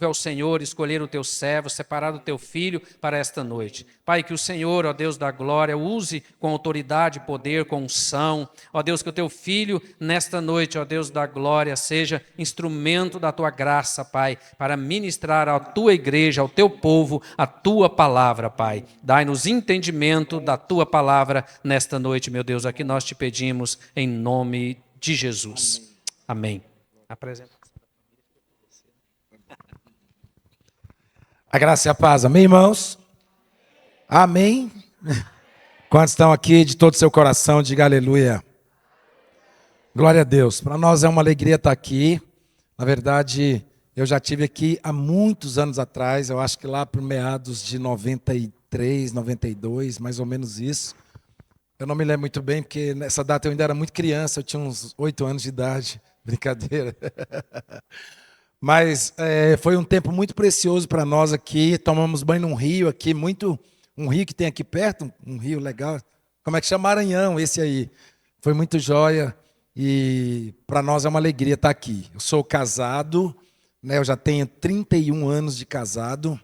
ao Senhor escolher o teu servo, separar o teu filho para esta noite. Pai, que o Senhor, ó Deus da glória, use com autoridade, poder, com unção. Ó Deus, que o teu filho, nesta noite, ó Deus da glória, seja instrumento da tua graça, Pai, para ministrar à tua igreja, ao teu povo, a tua palavra, Pai. Dai-nos entendimento da tua palavra nesta noite, meu Deus, aqui nós te pedimos em nome de Jesus. Amém. Apresenta. A graça e a paz, amém, irmãos? Amém? Quantos estão aqui de todo o seu coração, diga aleluia. Glória a Deus. Para nós é uma alegria estar aqui. Na verdade, eu já estive aqui há muitos anos atrás, eu acho que lá por meados de 93, 92, mais ou menos isso. Eu não me lembro muito bem, porque nessa data eu ainda era muito criança, eu tinha uns 8 anos de idade. Brincadeira. Mas foi um tempo muito precioso para nós aqui. Tomamos banho num rio aqui, um rio que tem aqui perto, um rio legal. Como é que chama? Maranhão, esse aí. Foi muito joia e para nós é uma alegria estar aqui. Eu sou casado, né, eu já tenho 31 anos de casado.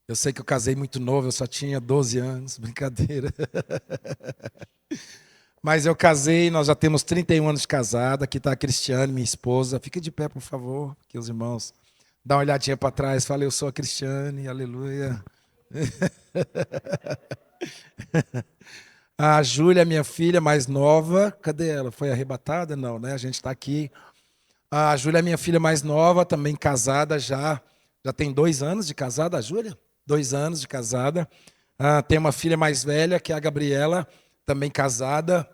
Eu sei que eu casei muito novo, eu só tinha 12 anos, brincadeira. Mas eu casei, nós já temos 31 anos de casado. Aqui está a Cristiane, minha esposa. Fica de pé, por favor, que os irmãos dá uma olhadinha para trás. Fala, eu sou a Cristiane, aleluia. A Júlia, minha filha mais nova. Cadê ela? Foi arrebatada? Não, né? A gente está aqui. A Júlia, minha filha mais nova, também casada já. Já tem 2 anos de casada, a Júlia? 2 anos de casada. Tem uma filha mais velha, que é a Gabriela, também casada.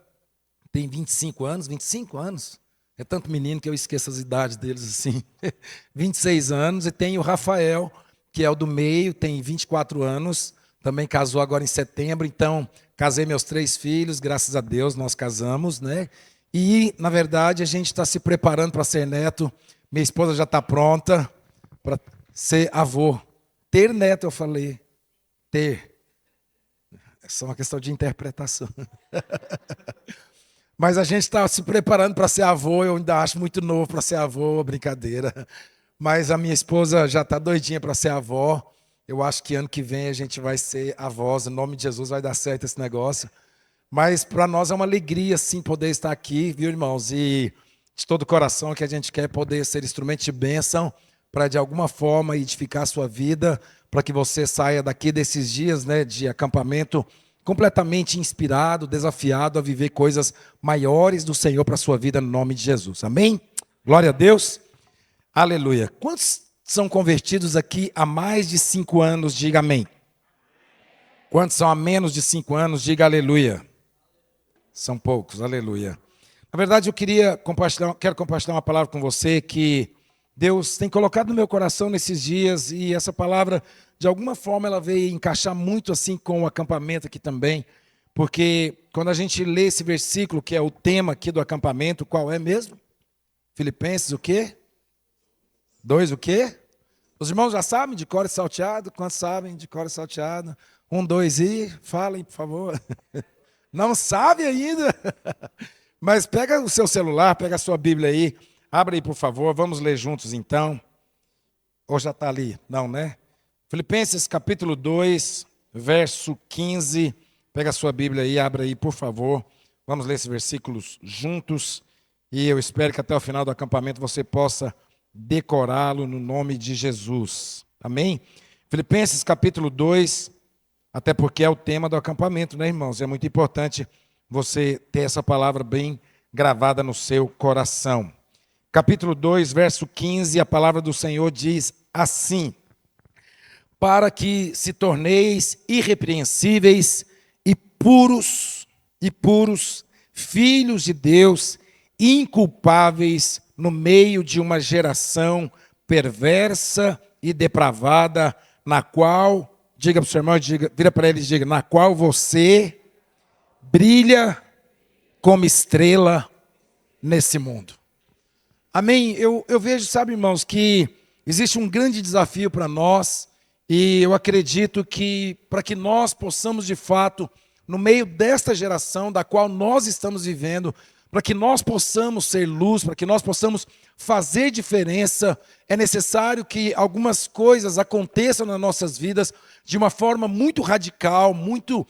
Tem 25 anos, 25 anos. É tanto menino que eu esqueço as idades deles assim. 26 anos. E tem o Rafael, que é o do meio, tem 24 anos. Também casou agora em setembro. Então, casei meus 3 filhos, graças a Deus, nós casamos, né? E, na verdade, a gente está se preparando para ser neto. Minha esposa já está pronta para ser avô. Ter neto, eu falei. Ter. É só uma questão de interpretação. Mas a gente está se preparando para ser avô, eu ainda acho muito novo para ser avô, brincadeira. Mas a minha esposa já está doidinha para ser avó. Eu acho que ano que vem a gente vai ser avós, em nome de Jesus vai dar certo esse negócio. Mas para nós é uma alegria, sim, poder estar aqui, viu, irmãos? E de todo o coração que a gente quer poder ser instrumento de bênção para, de alguma forma, edificar a sua vida, para que você saia daqui desses dias, né, de acampamento completamente inspirado, desafiado a viver coisas maiores do Senhor para a sua vida, no nome de Jesus. Amém? Glória a Deus. Aleluia. Quantos são convertidos aqui há mais de 5 anos? Diga amém. Quantos são há menos de 5 anos? Diga aleluia. São poucos, aleluia. Na verdade, quero compartilhar uma palavra com você que Deus tem colocado no meu coração nesses dias, e essa palavra, de alguma forma, ela veio encaixar muito assim com o acampamento aqui também, porque quando a gente lê esse versículo, que é o tema aqui do acampamento, qual é mesmo? Filipenses o quê? 2 o quê? Os irmãos já sabem de cor e salteado? Quantos sabem de cor e salteado? 1, 2 e falem, por favor. Não sabe ainda? Mas pega o seu celular, pega a sua Bíblia aí, abre aí, por favor, vamos ler juntos então. Ou já está ali? Não, né? Filipenses capítulo 2, verso 15. Pega a sua Bíblia aí, abre aí, por favor. Vamos ler esses versículos juntos. E eu espero que até o final do acampamento você possa decorá-lo no nome de Jesus. Amém? Filipenses capítulo 2, até porque é o tema do acampamento, né, irmãos? É muito importante você ter essa palavra bem gravada no seu coração. Capítulo 2, verso 15, a palavra do Senhor diz assim: para que se torneis irrepreensíveis e puros, filhos de Deus, inculpáveis no meio de uma geração perversa e depravada, na qual, diga para o seu irmão, vira para ele e diga, na qual você brilha como estrela nesse mundo. Amém? Eu vejo, sabe, irmãos, que existe um grande desafio para nós, e eu acredito que para que nós possamos, de fato, no meio desta geração da qual nós estamos vivendo, para que nós possamos ser luz, para que nós possamos fazer diferença, é necessário que algumas coisas aconteçam nas nossas vidas de uma forma muito radical, muito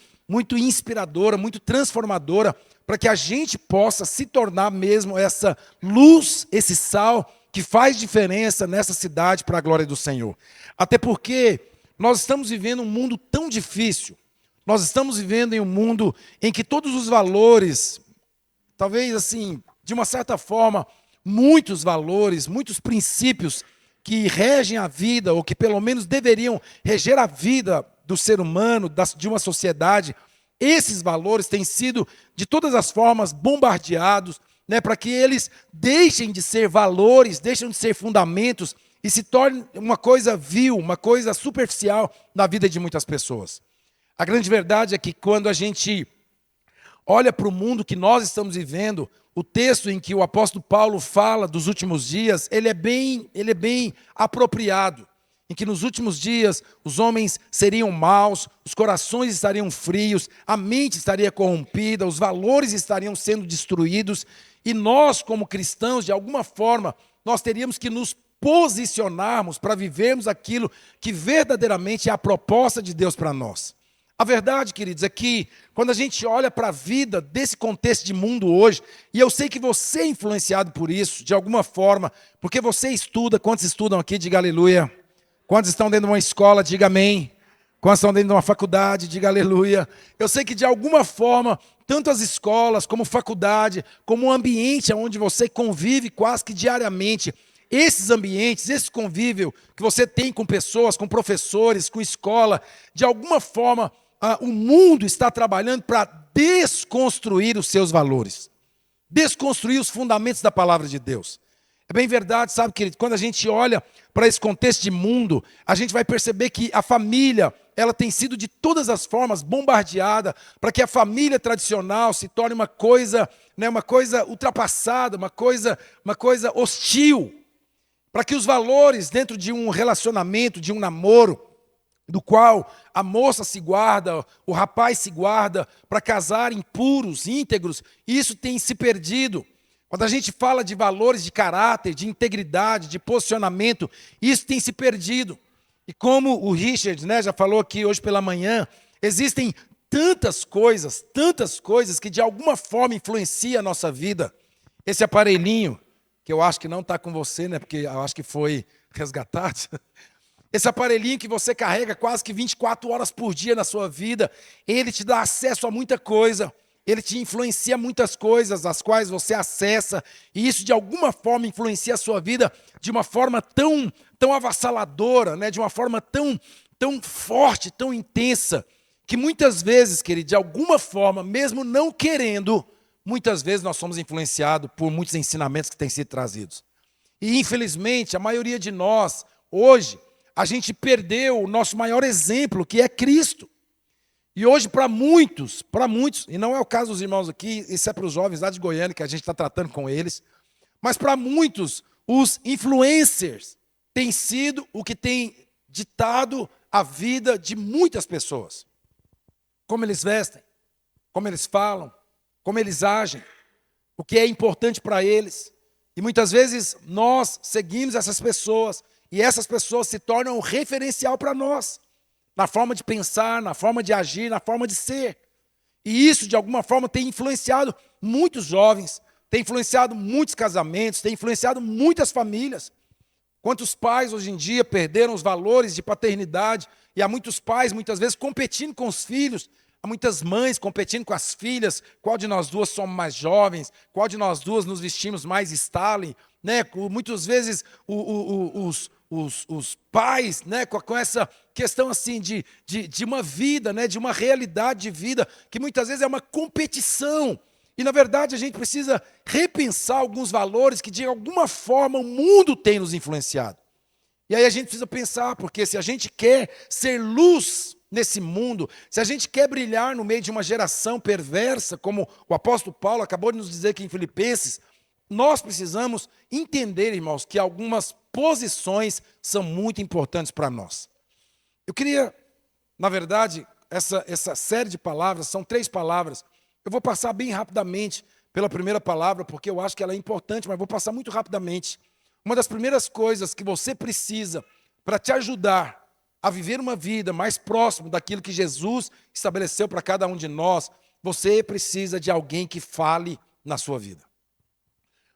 inspiradora, muito transformadora, para que a gente possa se tornar mesmo essa luz, esse sal que faz diferença nessa cidade para a glória do Senhor. Até porque nós estamos vivendo um mundo tão difícil, nós estamos vivendo em um mundo em que todos os valores, talvez assim, de uma certa forma, muitos valores, muitos princípios que regem a vida, ou que pelo menos deveriam reger a vida do ser humano, de uma sociedade, esses valores têm sido, de todas as formas, bombardeados, né, para que eles deixem de ser valores, deixem de ser fundamentos e se tornem uma coisa vil, uma coisa superficial na vida de muitas pessoas. A grande verdade é que quando a gente olha para o mundo que nós estamos vivendo, o texto em que o apóstolo Paulo fala dos últimos dias, ele é bem apropriado. Em que nos últimos dias os homens seriam maus, os corações estariam frios, a mente estaria corrompida, os valores estariam sendo destruídos, e nós, como cristãos, de alguma forma, nós teríamos que nos posicionarmos para vivermos aquilo que verdadeiramente é a proposta de Deus para nós. A verdade, queridos, é que quando a gente olha para a vida desse contexto de mundo hoje, e eu sei que você é influenciado por isso, de alguma forma, porque você estuda, quantos estudam aqui, diga aleluia. Quantos estão dentro de uma escola, diga amém. Quantos estão dentro de uma faculdade, diga aleluia. Eu sei que de alguma forma, tanto as escolas, como faculdade, como o ambiente onde você convive quase que diariamente, esses ambientes, esse convívio que você tem com pessoas, com professores, com escola, de alguma forma, o mundo está trabalhando para desconstruir os seus valores, desconstruir os fundamentos da palavra de Deus. É bem verdade, sabe, querido, quando a gente olha para esse contexto de mundo, a gente vai perceber que a família, ela tem sido de todas as formas bombardeada para que a família tradicional se torne uma coisa ultrapassada, uma coisa hostil, para que os valores dentro de um relacionamento, de um namoro, do qual a moça se guarda, o rapaz se guarda para casarem puros, íntegros, isso tem se perdido. Quando a gente fala de valores de caráter, de integridade, de posicionamento, isso tem se perdido. E como o Richard, já falou aqui hoje pela manhã, existem tantas coisas que de alguma forma influenciam a nossa vida. Esse aparelhinho, que eu acho que não está com você, porque eu acho que foi resgatado. Esse aparelhinho que você carrega quase que 24 horas por dia na sua vida, ele te dá acesso a muita coisa. Ele te influencia muitas coisas, as quais você acessa, e isso de alguma forma influencia a sua vida de uma forma tão avassaladora, de uma forma tão forte, tão intensa, que muitas vezes, querido, de alguma forma, mesmo não querendo, muitas vezes nós somos influenciados por muitos ensinamentos que têm sido trazidos. E infelizmente, a maioria de nós, hoje, a gente perdeu o nosso maior exemplo, que é Cristo. E hoje, para muitos, e não é o caso dos irmãos aqui, isso é para os jovens lá de Goiânia, que a gente está tratando com eles, mas para muitos, os influencers têm sido o que tem ditado a vida de muitas pessoas. Como eles vestem, como eles falam, como eles agem, o que é importante para eles. E muitas vezes nós seguimos essas pessoas, e essas pessoas se tornam um referencial para nós. Na forma de pensar, na forma de agir, na forma de ser. E isso, de alguma forma, tem influenciado muitos jovens, tem influenciado muitos casamentos, tem influenciado muitas famílias. Quantos pais, hoje em dia, perderam os valores de paternidade, e há muitos pais, muitas vezes, competindo com os filhos, há muitas mães competindo com as filhas, qual de nós duas somos mais jovens, qual de nós duas nos vestimos mais Stalin, Muitas vezes os pais, com essa questão assim de uma vida, de uma realidade de vida, que muitas vezes é uma competição. E, na verdade, a gente precisa repensar alguns valores que, de alguma forma, o mundo tem nos influenciado. E aí a gente precisa pensar, porque se a gente quer ser luz nesse mundo, se a gente quer brilhar no meio de uma geração perversa, como o apóstolo Paulo acabou de nos dizer aqui em Filipenses, nós precisamos entender, irmãos, que algumas posições são muito importantes para nós. Eu queria, na verdade, essa série de palavras, são 3 palavras, eu vou passar bem rapidamente, pela primeira palavra, porque eu acho que ela é importante, mas vou passar muito rapidamente. Uma das primeiras coisas que você precisa para te ajudar a viver uma vida mais próximo daquilo que Jesus estabeleceu para cada um de nós, você precisa de alguém que fale na sua vida.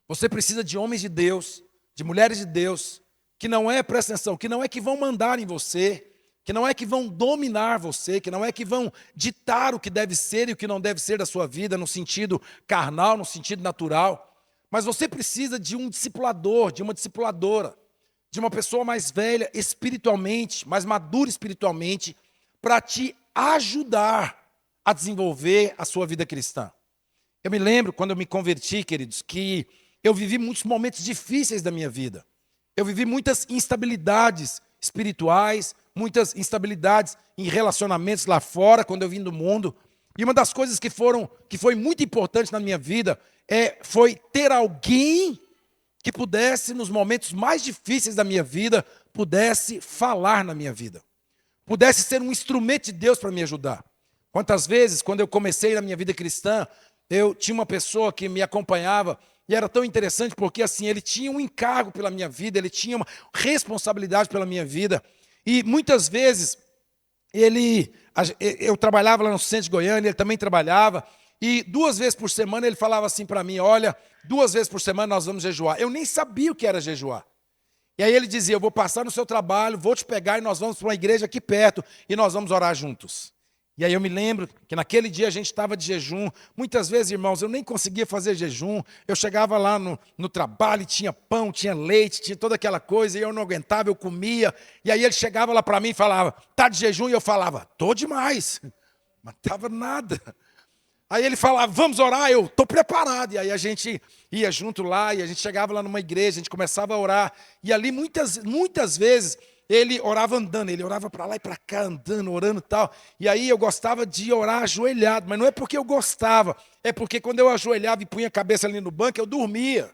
Você precisa de homens de Deus, de mulheres de Deus, que não é, presta atenção, que não é que vão mandar em você, que não é que vão dominar você, que não é que vão ditar o que deve ser e o que não deve ser da sua vida, no sentido carnal, no sentido natural. Mas você precisa de um discipulador, de uma discipuladora, de uma pessoa mais velha espiritualmente, mais madura espiritualmente, para te ajudar a desenvolver a sua vida cristã. Eu me lembro, quando eu me converti, queridos, que eu vivi muitos momentos difíceis da minha vida. Eu vivi muitas instabilidades espirituais, muitas instabilidades em relacionamentos lá fora, quando eu vim do mundo. E uma das coisas que foi muito importante na minha vida foi ter alguém que pudesse, nos momentos mais difíceis da minha vida, pudesse falar na minha vida. Pudesse ser um instrumento de Deus para me ajudar. Quantas vezes, quando eu comecei na minha vida cristã, eu tinha uma pessoa que me acompanhava, e era tão interessante porque assim, ele tinha um encargo pela minha vida, ele tinha uma responsabilidade pela minha vida. E muitas vezes, eu trabalhava lá no centro de Goiânia, ele também trabalhava, e 2 vezes por semana ele falava assim para mim, olha, 2 vezes por semana nós vamos jejuar. Eu nem sabia o que era jejuar. E aí ele dizia, eu vou passar no seu trabalho, vou te pegar e nós vamos para uma igreja aqui perto e nós vamos orar juntos. E aí eu me lembro que naquele dia a gente estava de jejum. Muitas vezes, irmãos, eu nem conseguia fazer jejum. Eu chegava lá no trabalho e tinha pão, tinha leite, tinha toda aquela coisa, e eu não aguentava, eu comia. E aí ele chegava lá para mim e falava, tá de jejum? E eu falava, tô demais. Mas estava nada. Aí ele falava, vamos orar? Eu estou preparado. E aí a gente ia junto lá, e a gente chegava lá numa igreja, a gente começava a orar. E ali muitas vezes ele orava andando, ele orava para lá e para cá, andando, orando e tal. E aí eu gostava de orar ajoelhado, mas não é porque eu gostava, é porque quando eu ajoelhava e punha a cabeça ali no banco, eu dormia.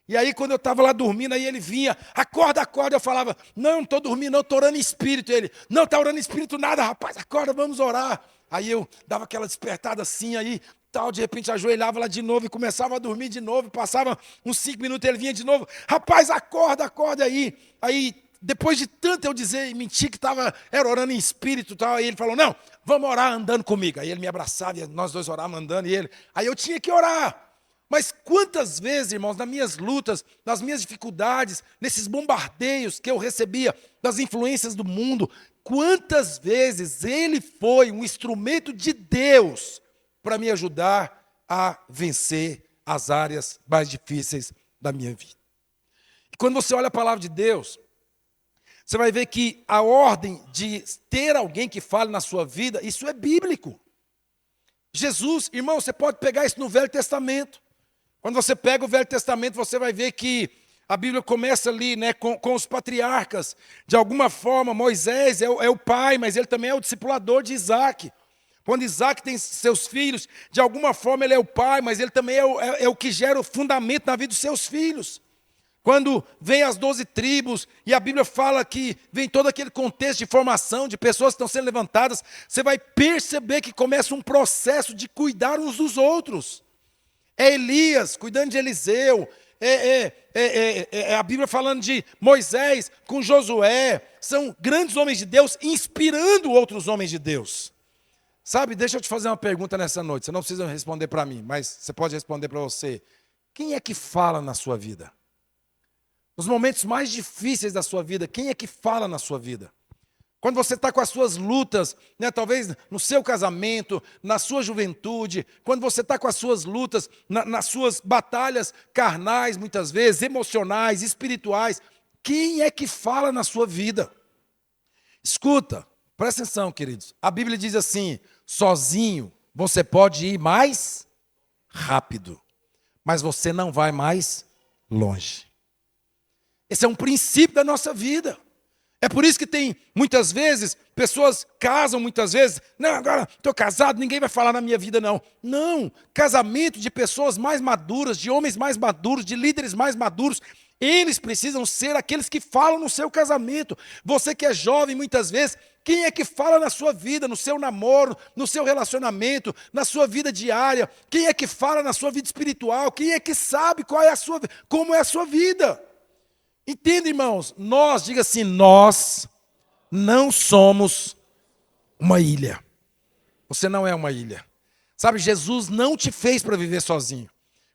E aí quando eu estava lá dormindo, aí ele vinha, acorda, acorda. Eu falava, não estou dormindo, não, estou orando em espírito. Ele, não está orando em espírito nada, rapaz, acorda, vamos orar. Aí eu dava aquela despertada assim, aí tal, de repente ajoelhava lá de novo e começava a dormir de novo. Passava uns 5 minutos, ele vinha de novo, rapaz, acorda, acorda aí. Aí depois de tanto eu dizer e mentir que era orando em espírito e tal, aí ele falou, não, vamos orar andando comigo. Aí ele me abraçava e nós dois orávamos andando e ele. Aí eu tinha que orar. Mas quantas vezes, irmãos, nas minhas lutas, nas minhas dificuldades, nesses bombardeios que eu recebia das influências do mundo, quantas vezes ele foi um instrumento de Deus para me ajudar a vencer as áreas mais difíceis da minha vida. E quando você olha a palavra de Deus, você vai ver que a ordem de ter alguém que fale na sua vida, isso é bíblico. Jesus, irmão, você pode pegar isso no Velho Testamento. Quando você pega o Velho Testamento, você vai ver que a Bíblia começa ali, né, com os patriarcas. De alguma forma, Moisés é o pai, mas ele também é o discipulador de Isaac. Quando Isaac tem seus filhos, de alguma forma ele é o pai, mas ele também é o que gera o fundamento na vida dos seus filhos. Quando vem as 12 tribos, e a Bíblia fala que vem todo aquele contexto de formação, de pessoas que estão sendo levantadas, você vai perceber que começa um processo de cuidar uns dos outros. É Elias cuidando de Eliseu, a Bíblia falando de Moisés com Josué, são grandes homens de Deus inspirando outros homens de Deus. Sabe, deixa eu te fazer uma pergunta nessa noite, você não precisa responder para mim, mas você pode responder para você. Quem é que fala na sua vida? Nos momentos mais difíceis da sua vida, quem é que fala na sua vida? Quando você está com as suas lutas, né, talvez no seu casamento, na sua juventude, quando você está com as suas lutas, nas suas batalhas carnais, muitas vezes, emocionais, espirituais, quem é que fala na sua vida? Escuta, presta atenção, queridos. A Bíblia diz assim, sozinho você pode ir mais rápido, mas você não vai mais longe. Esse é um princípio da nossa vida. É por isso que tem, muitas vezes, pessoas casam muitas vezes, não, agora estou casado, ninguém vai falar na minha vida não. Não, casamento de pessoas mais maduras, de homens mais maduros, de líderes mais maduros, Eles precisam ser aqueles que falam no seu casamento. Você que é jovem, muitas vezes, quem é que fala na sua vida, no seu namoro, no seu relacionamento, na sua vida diária? Quem é que fala na sua vida espiritual? Quem é que sabe como é a sua vida? Entenda, irmãos, diga assim, nós não somos uma ilha. Você não é uma ilha. Sabe, Jesus não te fez para viver sozinho.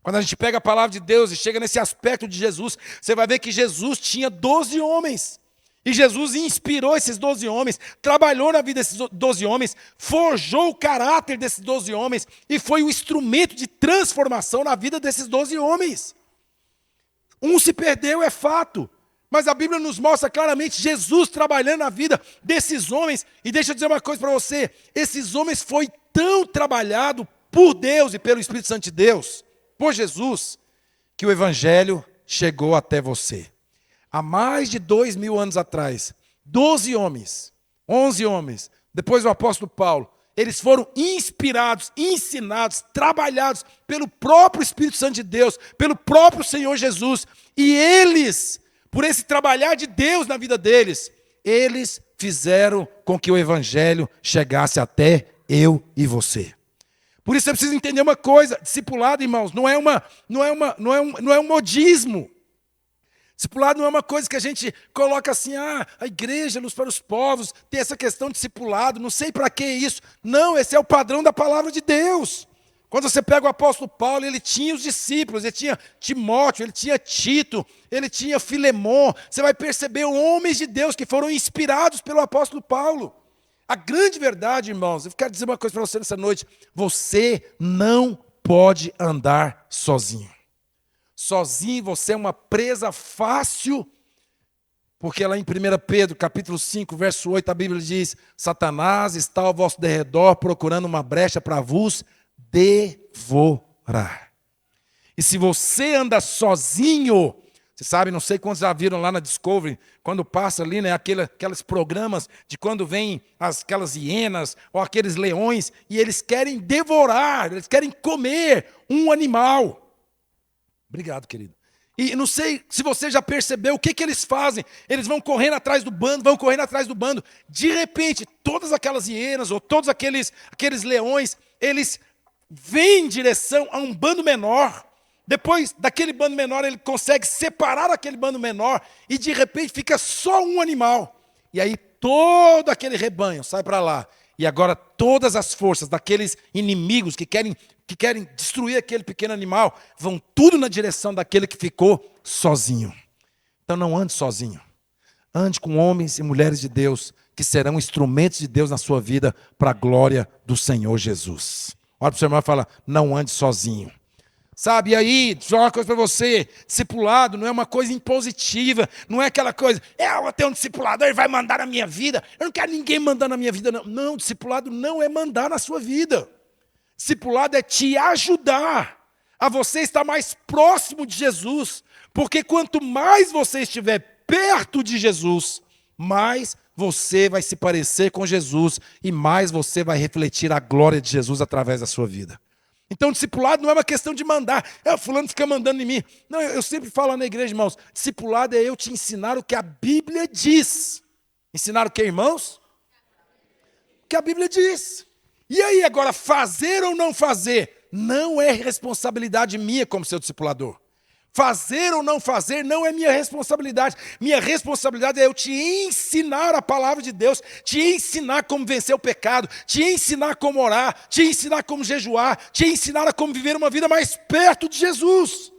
Quando a gente pega a palavra de Deus e chega nesse aspecto de Jesus, você vai ver que Jesus tinha 12 homens. E Jesus inspirou esses 12 homens, trabalhou na vida desses 12 homens, forjou o caráter desses 12 homens e foi o instrumento de transformação na vida desses 12 homens. Um se perdeu, é fato. Mas a Bíblia nos mostra claramente Jesus trabalhando na vida desses homens. E deixa eu dizer uma coisa para você. Esses homens foi tão trabalhado por Deus e pelo Espírito Santo de Deus, por Jesus, que o Evangelho chegou até você. Há mais de 2000 anos atrás, 12 homens, 11 homens, depois o apóstolo Paulo, eles foram inspirados, ensinados, trabalhados pelo próprio Espírito Santo de Deus, pelo próprio Senhor Jesus. E eles, por esse trabalhar de Deus na vida deles, eles fizeram com que o Evangelho chegasse até eu e você. Por isso você precisa entender uma coisa, discipulado, irmãos, não é um modismo. Discipulado não é uma coisa que a gente coloca assim, a igreja, luz para os povos, tem essa questão de discipulado, não sei para que isso. Não, esse é o padrão da palavra de Deus. Quando você pega o apóstolo Paulo, ele tinha os discípulos, ele tinha Timóteo, ele tinha Tito, ele tinha Filemon. Você vai perceber homens de Deus que foram inspirados pelo apóstolo Paulo. A grande verdade, irmãos, eu quero dizer uma coisa para você nessa noite, você não pode andar sozinho. Sozinho você é uma presa fácil, porque lá em 1 Pedro, capítulo 5, verso 8, a Bíblia diz, Satanás está ao vosso derredor procurando uma brecha para vos devorar. E se você anda sozinho, você sabe, não sei quantos já viram lá na Discovery, quando passa ali, né, aqueles programas de quando vem aquelas hienas ou aqueles leões, e eles querem devorar, eles querem comer um animal. Obrigado, querido. E não sei se você já percebeu o que eles fazem. Eles vão correndo atrás do bando, De repente, todas aquelas hienas ou todos aqueles leões, eles vêm em direção a um bando menor. Depois daquele bando menor, ele consegue separar aquele bando menor e de repente fica só um animal. E aí todo aquele rebanho sai para lá. E agora todas as forças daqueles inimigos que querem destruir aquele pequeno animal, vão tudo na direção daquele que ficou sozinho. Então não ande sozinho. Ande com homens e mulheres de Deus, que serão instrumentos de Deus na sua vida, para a glória do Senhor Jesus. Olha para o seu irmão e fala, não ande sozinho. Sabe, e aí, deixa eu falar uma coisa para você, discipulado não é uma coisa impositiva, não é aquela coisa, eu vou ter um discipulador, ele vai mandar na minha vida, eu não quero ninguém mandar na minha vida, não. Não, discipulado não é mandar na sua vida. Discipulado é te ajudar a você estar mais próximo de Jesus, porque quanto mais você estiver perto de Jesus, mais você vai se parecer com Jesus e mais você vai refletir a glória de Jesus através da sua vida. Então, discipulado não é uma questão de mandar. Fulano fica mandando em mim. Não, eu sempre falo na igreja, irmãos, discipulado é eu te ensinar o que a Bíblia diz. Ensinar o que, irmãos? O que a Bíblia diz. E aí, agora, fazer ou não fazer? Não é responsabilidade minha como seu discipulador. Fazer ou não fazer não é minha responsabilidade. Minha responsabilidade é eu te ensinar a palavra de Deus, te ensinar como vencer o pecado, te ensinar como orar, te ensinar como jejuar, te ensinar a como viver uma vida mais perto de Jesus.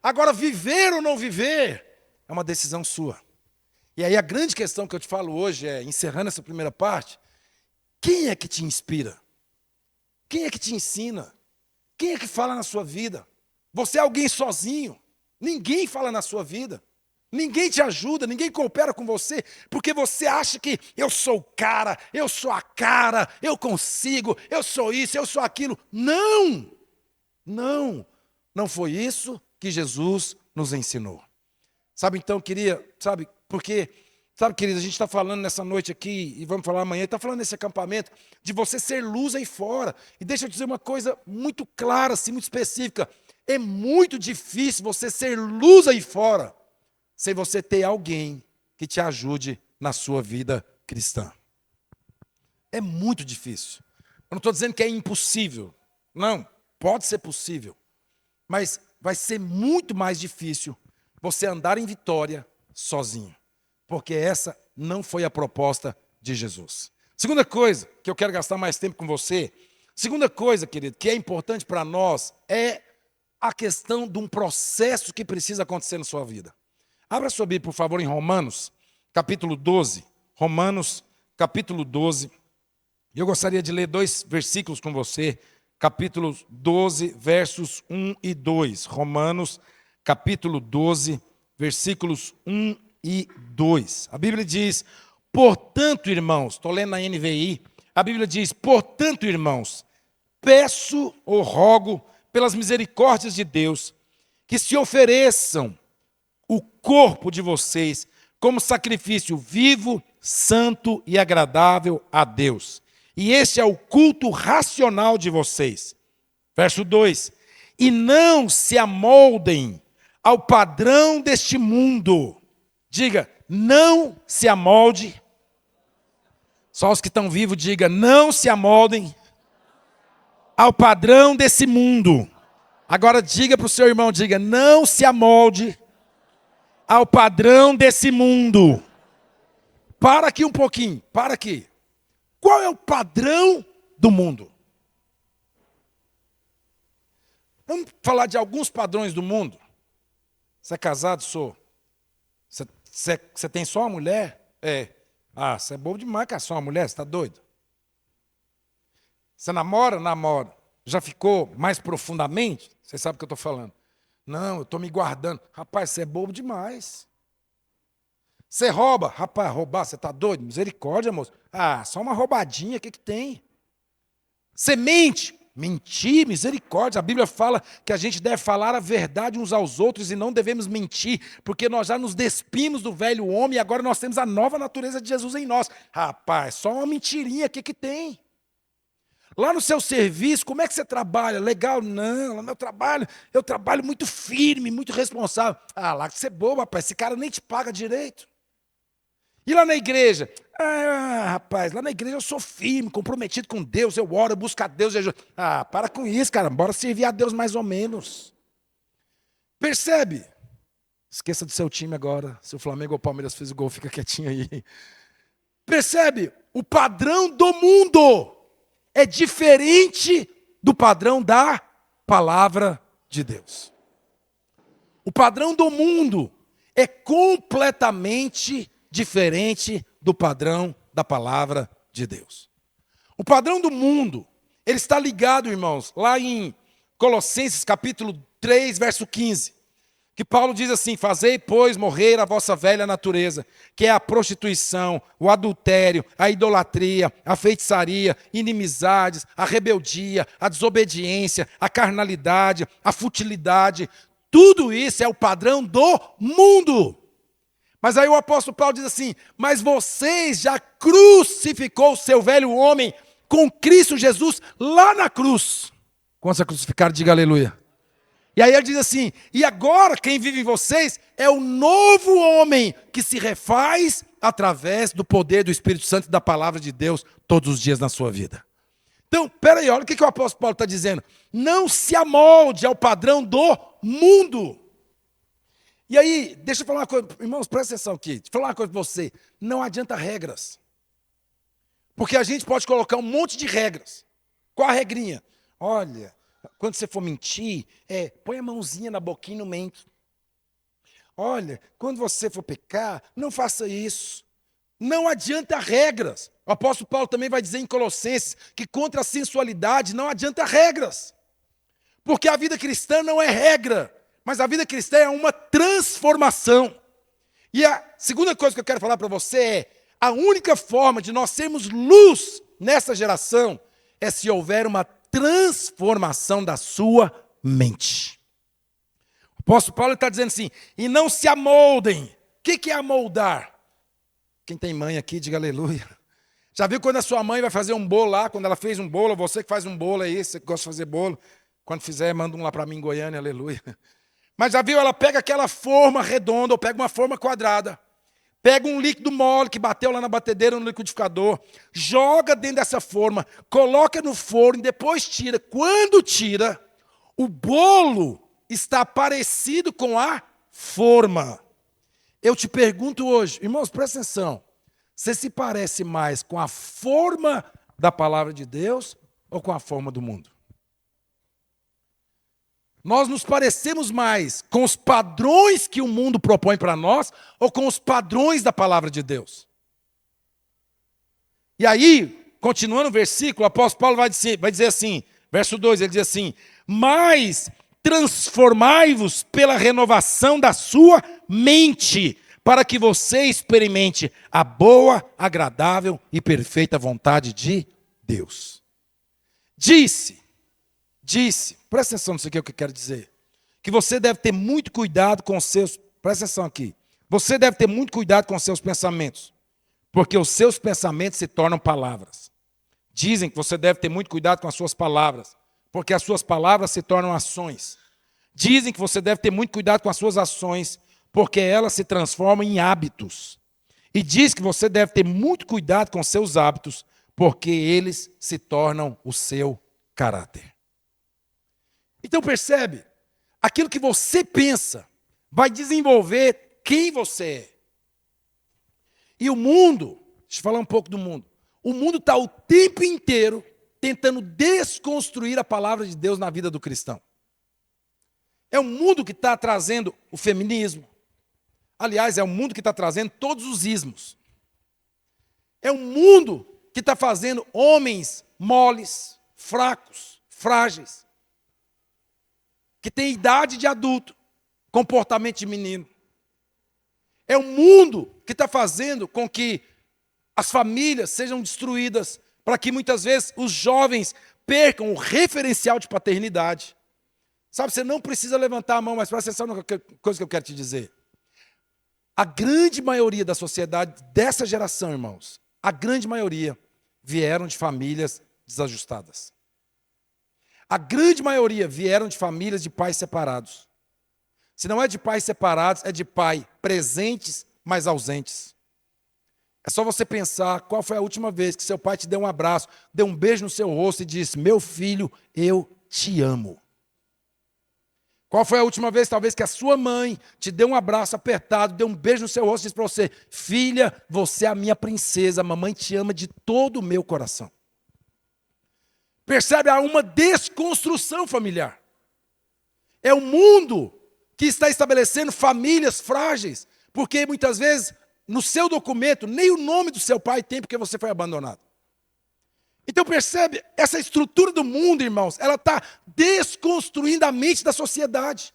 Agora, viver ou não viver é uma decisão sua. E aí a grande questão que eu te falo hoje é, encerrando essa primeira parte, quem é que te inspira? Quem é que te ensina? Quem é que fala na sua vida? Você é alguém sozinho. Ninguém fala na sua vida. Ninguém te ajuda, ninguém coopera com você, porque você acha que eu sou o cara, eu sou a cara, eu consigo, eu sou isso, eu sou aquilo. Não! Não foi isso que Jesus nos ensinou. Sabe, então, querido, a gente está falando nessa noite aqui, e vamos falar amanhã, está falando nesse acampamento, de você ser luz aí fora. E deixa eu dizer uma coisa muito clara, assim, muito específica. É muito difícil você ser luz aí fora sem você ter alguém que te ajude na sua vida cristã. É muito difícil. Eu não estou dizendo que é impossível. Não, pode ser possível. Mas vai ser muito mais difícil você andar em vitória sozinho. Porque essa não foi a proposta de Jesus. Segunda coisa que eu quero gastar mais tempo com você. Segunda coisa, querido, que é importante para nós é a questão de um processo que precisa acontecer na sua vida. Abra sua Bíblia, por favor, em Romanos, capítulo 12. Romanos, capítulo 12. Eu gostaria de ler 2 versículos com você. Capítulo 12, versos 1 e 2. Romanos, capítulo 12, versículos 1 e 2. A Bíblia diz, portanto, irmãos, estou lendo na NVI, a Bíblia diz, portanto, irmãos, peço ou rogo pelas misericórdias de Deus, que se ofereçam o corpo de vocês como sacrifício vivo, santo e agradável a Deus. E este é o culto racional de vocês. Verso 2. E não se amoldem ao padrão deste mundo. Diga, não se amolde. Só os que estão vivos, diga, não se amoldem ao padrão desse mundo. Agora diga para o seu irmão, diga, não se amolde ao padrão desse mundo. Para aqui um pouquinho, para aqui. Qual é o padrão do mundo? Vamos falar de alguns padrões do mundo. Você é casado? Sou. Você tem só uma mulher? É. Ah, você é bobo demais com só uma mulher, você está doido? Você namora? Namora. Já ficou mais profundamente? Você sabe o que eu estou falando. Não, eu estou me guardando. Rapaz, você é bobo demais. Você rouba? Rapaz, roubar, você está doido? Misericórdia, moço. Ah, só uma roubadinha, o que tem? Você mente? Mentir, misericórdia. A Bíblia fala que a gente deve falar a verdade uns aos outros e não devemos mentir, porque nós já nos despimos do velho homem e agora nós temos a nova natureza de Jesus em nós. Rapaz, só uma mentirinha, o que tem? Lá no seu serviço, como é que você trabalha? Legal? Não, lá no meu trabalho, eu trabalho muito firme, muito responsável. Ah, lá que você é bobo, rapaz, esse cara nem te paga direito. E lá na igreja? Ah, rapaz, lá na igreja eu sou firme, comprometido com Deus, eu oro, eu busco a Deus. Ah, para com isso, cara, bora servir a Deus mais ou menos. Percebe? Esqueça do seu time agora. Se o Flamengo ou o Palmeiras fez o gol, fica quietinho aí. Percebe? O padrão do mundo é diferente do padrão da palavra de Deus. O padrão do mundo é completamente diferente do padrão da palavra de Deus. O padrão do mundo, ele está ligado, irmãos, lá em Colossenses capítulo 3, verso 15, que Paulo diz assim, fazei, pois, morrer a vossa velha natureza, que é a prostituição, o adultério, a idolatria, a feitiçaria, inimizades, a rebeldia, a desobediência, a carnalidade, a futilidade. Tudo isso é o padrão do mundo. Mas aí o apóstolo Paulo diz assim, mas vocês já crucificou o seu velho homem com Cristo Jesus lá na cruz. Quando você crucificar, diga aleluia. E aí ele diz assim, e agora quem vive em vocês é o novo homem que se refaz através do poder do Espírito Santo e da palavra de Deus todos os dias na sua vida. Então, peraí, olha o que o apóstolo Paulo está dizendo. Não se amolde ao padrão do mundo. E aí, deixa eu falar uma coisa, irmãos, presta atenção aqui, deixa eu falar uma coisa para você, não adianta regras, porque a gente pode colocar um monte de regras. Qual a regrinha? Olha, quando você for mentir, põe a mãozinha na boquinha e não mente. Olha, quando você for pecar, não faça isso. Não adianta regras. O apóstolo Paulo também vai dizer em Colossenses que contra a sensualidade não adianta regras, porque a vida cristã não é regra. Mas a vida cristã é uma transformação. E a segunda coisa que eu quero falar para você é, a única forma de nós sermos luz nessa geração é se houver uma transformação da sua mente. O apóstolo Paulo está dizendo assim, e não se amoldem. O que é amoldar? Quem tem mãe aqui, diga aleluia. Já viu quando a sua mãe vai fazer um bolo lá, quando ela fez um bolo, você que faz um bolo aí, você que gosta de fazer bolo, quando fizer, manda um lá para mim em Goiânia, aleluia. Mas já viu, ela pega aquela forma redonda ou pega uma forma quadrada. Pega um líquido mole que bateu lá na batedeira, no liquidificador, joga dentro dessa forma, coloca no forno e depois tira. Quando tira, o bolo está parecido com a forma. Eu te pergunto hoje, irmãos, presta atenção. Você se parece mais com a forma da palavra de Deus ou com a forma do mundo? Nós nos parecemos mais com os padrões que o mundo propõe para nós ou com os padrões da palavra de Deus? E aí, continuando o versículo, o apóstolo Paulo vai dizer assim, verso 2, ele diz assim: mas transformai-vos pela renovação da sua mente, para que você experimente a boa, agradável e perfeita vontade de Deus. Disse, presta atenção nisso aqui, é o que eu quero dizer, que você deve ter muito cuidado com os seus, presta atenção aqui, você deve ter muito cuidado com os seus pensamentos, porque os seus pensamentos se tornam palavras. Dizem que você deve ter muito cuidado com as suas palavras, porque as suas palavras se tornam ações. Dizem que você deve ter muito cuidado com as suas ações, porque elas se transformam em hábitos. E diz que você deve ter muito cuidado com seus hábitos, porque eles se tornam o seu caráter. Então percebe, aquilo que você pensa vai desenvolver quem você é. E o mundo, deixa eu falar um pouco do mundo. O mundo está o tempo inteiro tentando desconstruir a palavra de Deus na vida do cristão. É um mundo que está trazendo o feminismo. Aliás, é um mundo que está trazendo todos os ismos. É um mundo que está fazendo homens moles, fracos, frágeis, que têm idade de adulto, comportamento de menino. É um mundo que está fazendo com que as famílias sejam destruídas, para que muitas vezes os jovens percam o referencial de paternidade. Sabe, você não precisa levantar a mão, mas presta atenção na coisa que eu quero te dizer. A grande maioria da sociedade dessa geração, irmãos, a grande maioria vieram de famílias desajustadas. A grande maioria vieram de famílias de pais separados. Se não é de pais separados, é de pai presentes, mas ausentes. É só você pensar qual foi a última vez que seu pai te deu um abraço, deu um beijo no seu rosto e disse: meu filho, eu te amo. Qual foi a última vez, talvez, que a sua mãe te deu um abraço apertado, deu um beijo no seu rosto e disse para você: filha, você é a minha princesa, a mamãe te ama de todo o meu coração. Percebe? Há uma desconstrução familiar. É o mundo que está estabelecendo famílias frágeis, porque muitas vezes no seu documento nem o nome do seu pai tem porque você foi abandonado. Então percebe, essa estrutura do mundo, irmãos, ela está desconstruindo a mente da sociedade.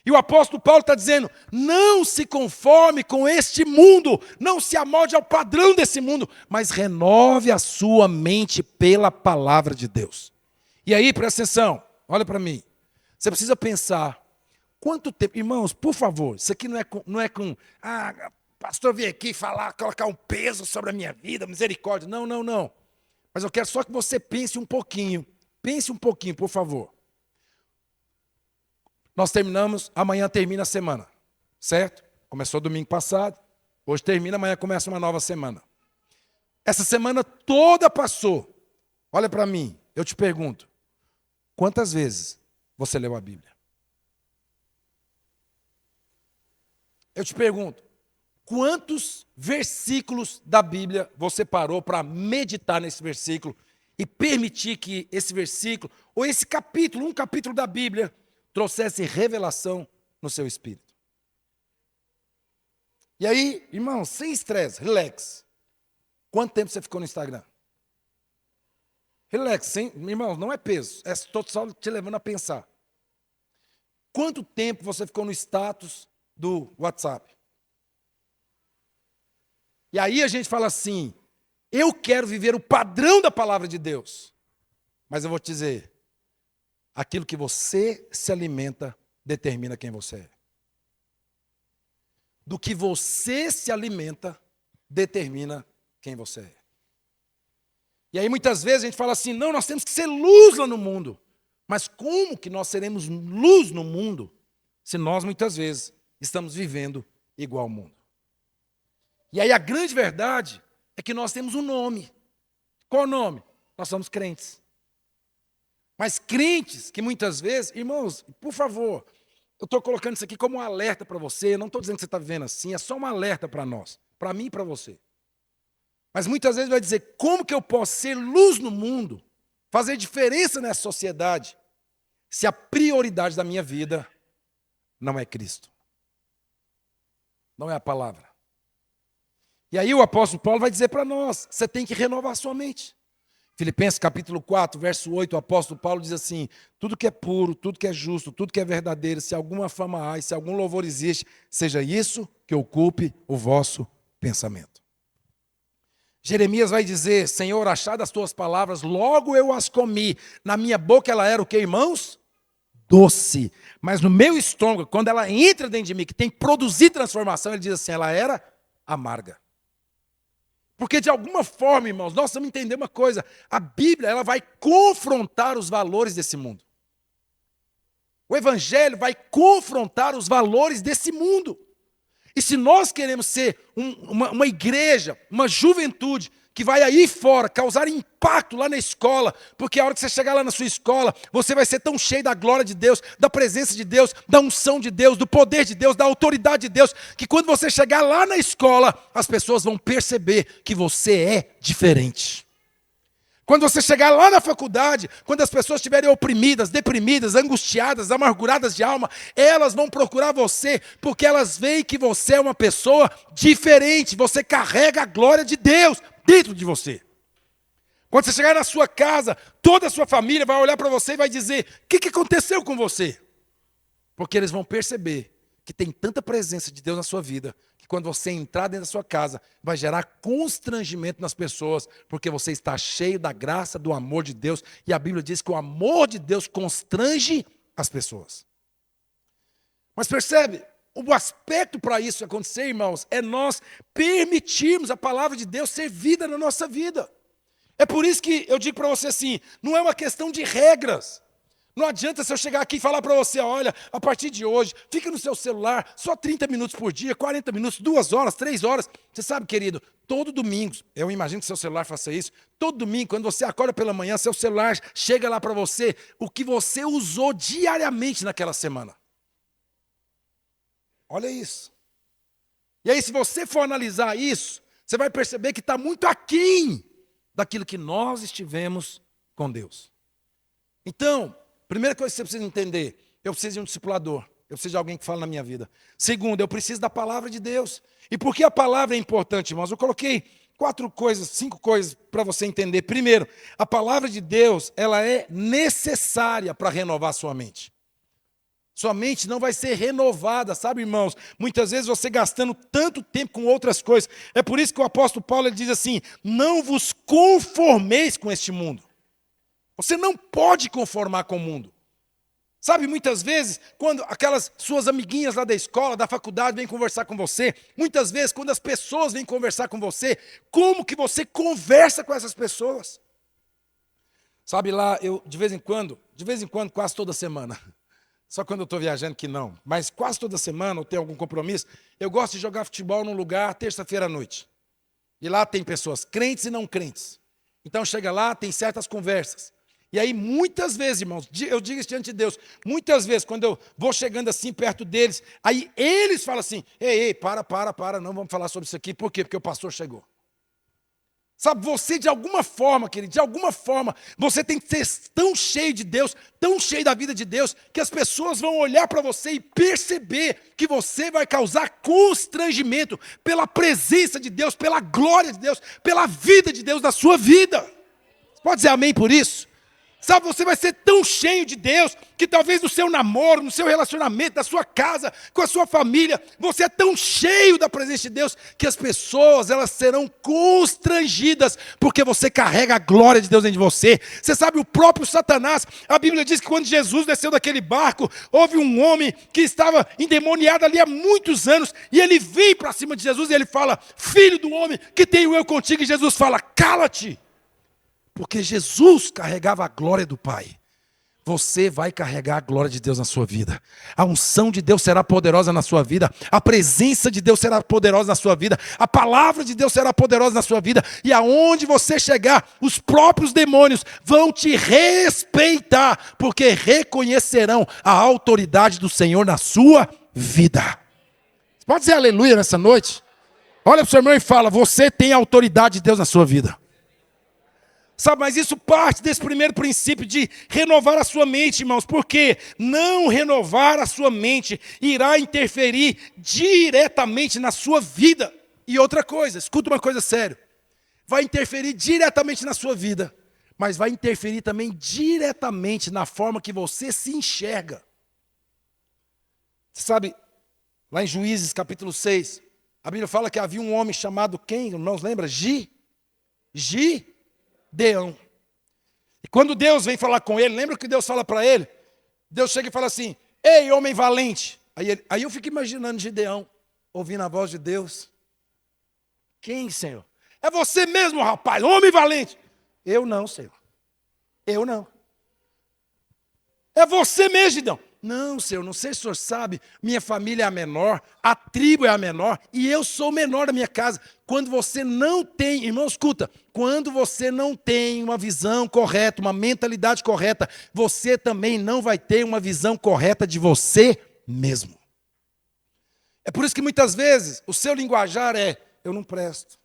E o apóstolo Paulo está dizendo: não se conforme com este mundo, não se amolde ao padrão desse mundo, mas renove a sua mente pela palavra de Deus. E aí, presta atenção, olha para mim. Você precisa pensar, quanto tempo, irmãos, por favor, isso aqui não é com pastor veio aqui falar, colocar um peso sobre a minha vida, misericórdia. Não, não, não. Mas eu quero só que você pense um pouquinho, por favor. Nós terminamos, amanhã termina a semana, certo? Começou domingo passado, hoje termina, amanhã começa uma nova semana. Essa semana toda passou. Olha para mim, eu te pergunto, quantas vezes você leu a Bíblia? Eu te pergunto, quantos versículos da Bíblia você parou para meditar nesse versículo e permitir que esse versículo, ou esse capítulo, um capítulo da Bíblia, trouxesse revelação no seu espírito? E aí, irmão, sem estresse, relax. Quanto tempo você ficou no Instagram? Relax, irmão, não é peso, estou só te levando a pensar. Quanto tempo você ficou no status do WhatsApp? E aí a gente fala assim: eu quero viver o padrão da palavra de Deus. Mas eu vou te dizer, aquilo que você se alimenta determina quem você é. Do que você se alimenta determina quem você é. E aí muitas vezes a gente fala assim: não, nós temos que ser luz lá no mundo. Mas como que nós seremos luz no mundo se nós muitas vezes estamos vivendo igual ao mundo. E aí a grande verdade é que nós temos um nome. Qual o nome? Nós somos crentes. Mas crentes que muitas vezes, irmãos, por favor, eu estou colocando isso aqui como um alerta para você, eu não estou dizendo que você está vivendo assim, é só um alerta para nós, para mim e para você. Mas muitas vezes vai dizer, como que eu posso ser luz no mundo, fazer diferença nessa sociedade, se a prioridade da minha vida não é Cristo? Não é a palavra. E aí o apóstolo Paulo vai dizer para nós, você tem que renovar sua mente. Filipenses capítulo 4, verso 8, o apóstolo Paulo diz assim, tudo que é puro, tudo que é justo, tudo que é verdadeiro, se alguma fama há e se algum louvor existe, seja isso que ocupe o vosso pensamento. Jeremias vai dizer, Senhor, achado as tuas palavras, logo eu as comi. Na minha boca ela era o que, irmãos? Doce. Mas no meu estômago, quando ela entra dentro de mim, que tem que produzir transformação, ele diz assim, ela era amarga. Porque de alguma forma, irmãos, nós vamos entender uma coisa. A Bíblia ela vai confrontar os valores desse mundo. O Evangelho vai confrontar os valores desse mundo. E se nós queremos ser uma igreja, uma juventude, que vai aí fora causar impacto lá na escola, porque a hora que você chegar lá na sua escola, você vai ser tão cheio da glória de Deus, da presença de Deus, da unção de Deus, do poder de Deus, da autoridade de Deus, que quando você chegar lá na escola, as pessoas vão perceber que você é diferente. Quando você chegar lá na faculdade, quando as pessoas estiverem oprimidas, deprimidas, angustiadas, amarguradas de alma, elas vão procurar você, porque elas veem que você é uma pessoa diferente, você carrega a glória de Deus dentro de você. Quando você chegar na sua casa, toda a sua família vai olhar para você e vai dizer, o que aconteceu com você? Porque eles vão perceber que tem tanta presença de Deus na sua vida, que quando você entrar dentro da sua casa, vai gerar constrangimento nas pessoas, porque você está cheio da graça, do amor de Deus, e a Bíblia diz que o amor de Deus constrange as pessoas. Mas percebe, o aspecto para isso acontecer, irmãos, é nós permitirmos a palavra de Deus ser vida na nossa vida. É por isso que eu digo para você assim, não é uma questão de regras. Não adianta se eu chegar aqui e falar para você, olha, a partir de hoje, fica no seu celular só 30 minutos por dia, 40 minutos, 2 horas, 3 horas. Você sabe, querido, todo domingo, eu imagino que seu celular faça isso, todo domingo, quando você acorda pela manhã, seu celular chega lá para você, o que você usou diariamente naquela semana. Olha isso. E aí, se você for analisar isso, você vai perceber que está muito aquém daquilo que nós estivemos com Deus. Então, primeira coisa que você precisa entender, eu preciso de um discipulador, eu preciso de alguém que fale na minha vida. Segundo, eu preciso da palavra de Deus. E por que a palavra é importante, irmãos? Eu coloquei 5 coisas para você entender. Primeiro, a palavra de Deus, ela é necessária para renovar sua mente. Sua mente não vai ser renovada, sabe, irmãos? Muitas vezes você gastando tanto tempo com outras coisas. É por isso que o apóstolo Paulo ele diz assim, não vos conformeis com este mundo. Você não pode conformar com o mundo. Sabe, muitas vezes, quando aquelas suas amiguinhas lá da escola, da faculdade, vêm conversar com você, muitas vezes, quando as pessoas vêm conversar com você, como que você conversa com essas pessoas? Sabe lá, eu, de vez em quando, quase toda semana, só quando eu estou viajando que não, mas quase toda semana, eu tenho algum compromisso, eu gosto de jogar futebol num lugar, terça-feira à noite. E lá tem pessoas crentes e não crentes. Então chega lá, tem certas conversas. E aí, muitas vezes, irmãos, eu digo isso diante de Deus, muitas vezes, quando eu vou chegando assim perto deles, aí eles falam assim, ei, para, não vamos falar sobre isso aqui. Por quê? Porque o pastor chegou. Sabe, você de alguma forma, querido, de alguma forma, você tem que ser tão cheio de Deus, tão cheio da vida de Deus, que as pessoas vão olhar para você e perceber que você vai causar constrangimento pela presença de Deus, pela glória de Deus, pela vida de Deus na sua vida. Você pode dizer amém por isso? Sabe, você vai ser tão cheio de Deus, que talvez no seu namoro, no seu relacionamento, na sua casa, com a sua família, você é tão cheio da presença de Deus, que as pessoas, elas serão constrangidas, porque você carrega a glória de Deus dentro de você. Você sabe, o próprio Satanás, a Bíblia diz que quando Jesus desceu daquele barco, houve um homem que estava endemoniado ali há muitos anos, e ele vem para cima de Jesus e ele fala, filho do homem, que tenho eu contigo? E Jesus fala, cala-te. Porque Jesus carregava a glória do Pai. você vai carregar a glória de Deus na sua vida. A unção de Deus será poderosa na sua vida. A presença de Deus será poderosa na sua vida. A palavra de Deus será poderosa na sua vida. E aonde você chegar, os próprios demônios vão te respeitar, porque reconhecerão a autoridade do Senhor na sua vida. Você pode dizer aleluia nessa noite? Olha para o seu irmão e fala, você tem a autoridade de Deus na sua vida. Sabe, mas isso parte desse primeiro princípio de renovar a sua mente, irmãos. Porque não renovar a sua mente irá interferir diretamente na sua vida. E outra coisa, escuta uma coisa séria. Vai interferir diretamente na sua vida, mas vai interferir também diretamente na forma que você se enxerga. Você sabe, lá em Juízes capítulo 6, a Bíblia fala que havia um homem chamado quem? Irmãos, lembra? Gideão. E quando Deus vem falar com ele, lembra o que Deus fala para ele? Deus chega e fala assim, ei, homem valente. Aí eu fico imaginando Gideão, ouvindo a voz de Deus. Quem, Senhor? É você mesmo, rapaz, homem valente. Eu não, Senhor. Eu não. É você mesmo, Gideão. Não, Senhor, não sei se o senhor sabe, minha família é a menor, a tribo é a menor, e eu sou o menor da minha casa. Quando você não tem, irmão, escuta, quando você não tem uma visão correta, uma mentalidade correta, você também não vai ter uma visão correta de você mesmo. É por isso que muitas vezes o seu linguajar é, eu não presto,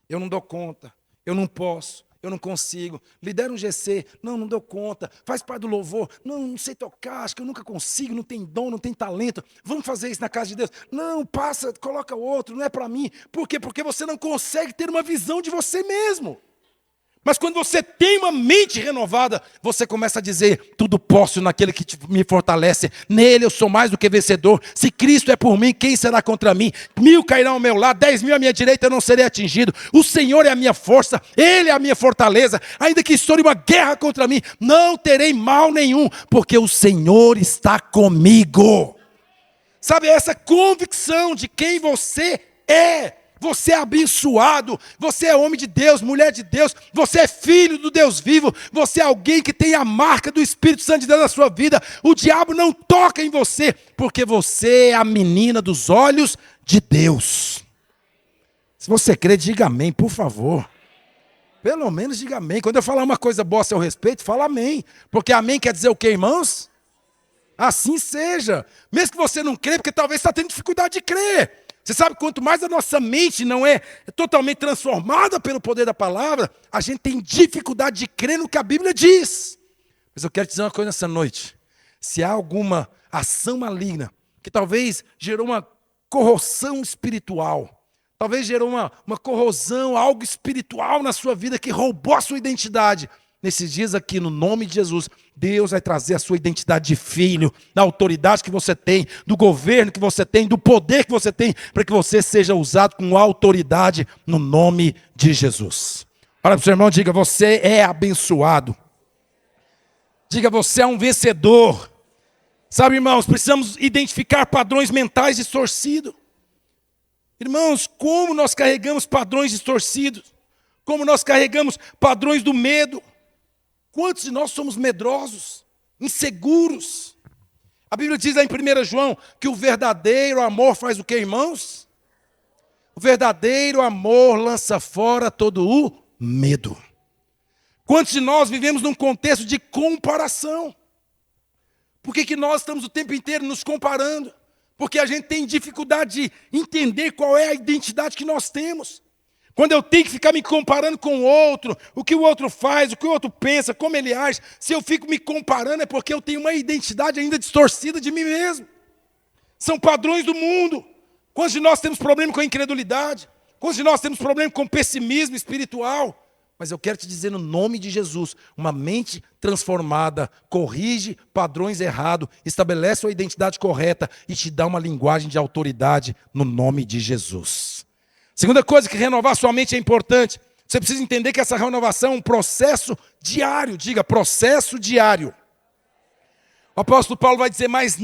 eu não dou conta, eu não posso. Eu não consigo, lidera um GC, não dou conta, faz parte do louvor, não sei tocar, acho que eu nunca consigo, não tem dom, não tem talento, vamos fazer isso na casa de Deus, não, passa, coloca outro, não é para mim, por quê? Porque você não consegue ter uma visão de você mesmo. Mas quando você tem uma mente renovada, você começa a dizer, tudo posso naquele que me fortalece, nele eu sou mais do que vencedor, se Cristo é por mim, quem será contra mim? 1000 cairão ao meu lado, 10.000 à minha direita, eu não serei atingido, o Senhor é a minha força, Ele é a minha fortaleza, ainda que estoure uma guerra contra mim, não terei mal nenhum, porque o Senhor está comigo. Sabe, essa convicção de quem você é. Você é abençoado, você é homem de Deus, mulher de Deus, você é filho do Deus vivo, você é alguém que tem a marca do Espírito Santo de Deus na sua vida. O diabo não toca em você, porque você é a menina dos olhos de Deus. Se você crê, diga amém, por favor. Pelo menos diga amém. Quando eu falar uma coisa boa a seu respeito, fala amém. Porque amém quer dizer o quê, irmãos? Assim seja. Mesmo que você não crê, porque talvez está tendo dificuldade de crer. Você sabe, quanto mais a nossa mente não é totalmente transformada pelo poder da palavra, a gente tem dificuldade de crer no que a Bíblia diz. Mas eu quero te dizer uma coisa nessa noite. Se há alguma ação maligna que talvez gerou uma corrosão espiritual, talvez gerou uma corrosão, algo espiritual na sua vida que roubou a sua identidade, nesses dias aqui, no nome de Jesus, Deus vai trazer a sua identidade de filho, da autoridade que você tem, do governo que você tem, do poder que você tem, para que você seja usado com autoridade no nome de Jesus. Olha para o seu irmão e diga, você é abençoado. Diga, você é um vencedor. Sabe, irmãos, precisamos identificar padrões mentais distorcidos. Irmãos, como nós carregamos padrões distorcidos? Como nós carregamos padrões do medo? Quantos de nós somos medrosos, inseguros? A Bíblia diz lá em 1 João que o verdadeiro amor faz o quê, irmãos? O verdadeiro amor lança fora todo o medo. Quantos de nós vivemos num contexto de comparação? Por que nós estamos o tempo inteiro nos comparando? Porque a gente tem dificuldade de entender qual é a identidade que nós temos. Quando eu tenho que ficar me comparando com o outro, o que o outro faz, o que o outro pensa, como ele age, se eu fico me comparando é porque eu tenho uma identidade ainda distorcida de mim mesmo. São padrões do mundo. Quantos de nós temos problema com a incredulidade? Quantos de nós temos problema com o pessimismo espiritual? Mas eu quero te dizer no nome de Jesus, uma mente transformada corrige padrões errados, estabelece uma identidade correta e te dá uma linguagem de autoridade no nome de Jesus. Segunda coisa, que renovar sua mente é importante. Você precisa entender que essa renovação é um processo diário. Diga, processo diário. O apóstolo Paulo vai dizer, mas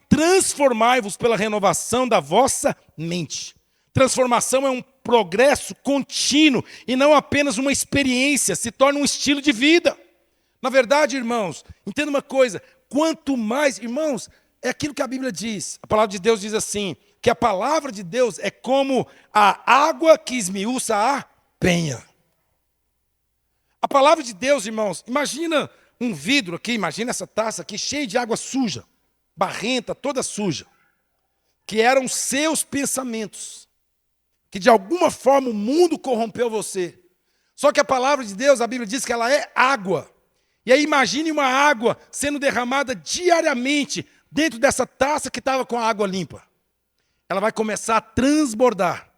transformai-vos pela renovação da vossa mente. Transformação é um progresso contínuo e não apenas uma experiência, se torna um estilo de vida. Na verdade, irmãos, entenda uma coisa, quanto mais, irmãos, é aquilo que a Bíblia diz. A palavra de Deus diz assim, que a palavra de Deus é como a água que esmiuça a penha. A palavra de Deus, irmãos, imagina um vidro aqui, imagina essa taça aqui cheia de água suja, barrenta, toda suja, que eram seus pensamentos, que de alguma forma o mundo corrompeu você. Só que a palavra de Deus, a Bíblia diz que ela é água. E aí imagine uma água sendo derramada diariamente dentro dessa taça que estava com a água limpa. Ela vai começar a transbordar.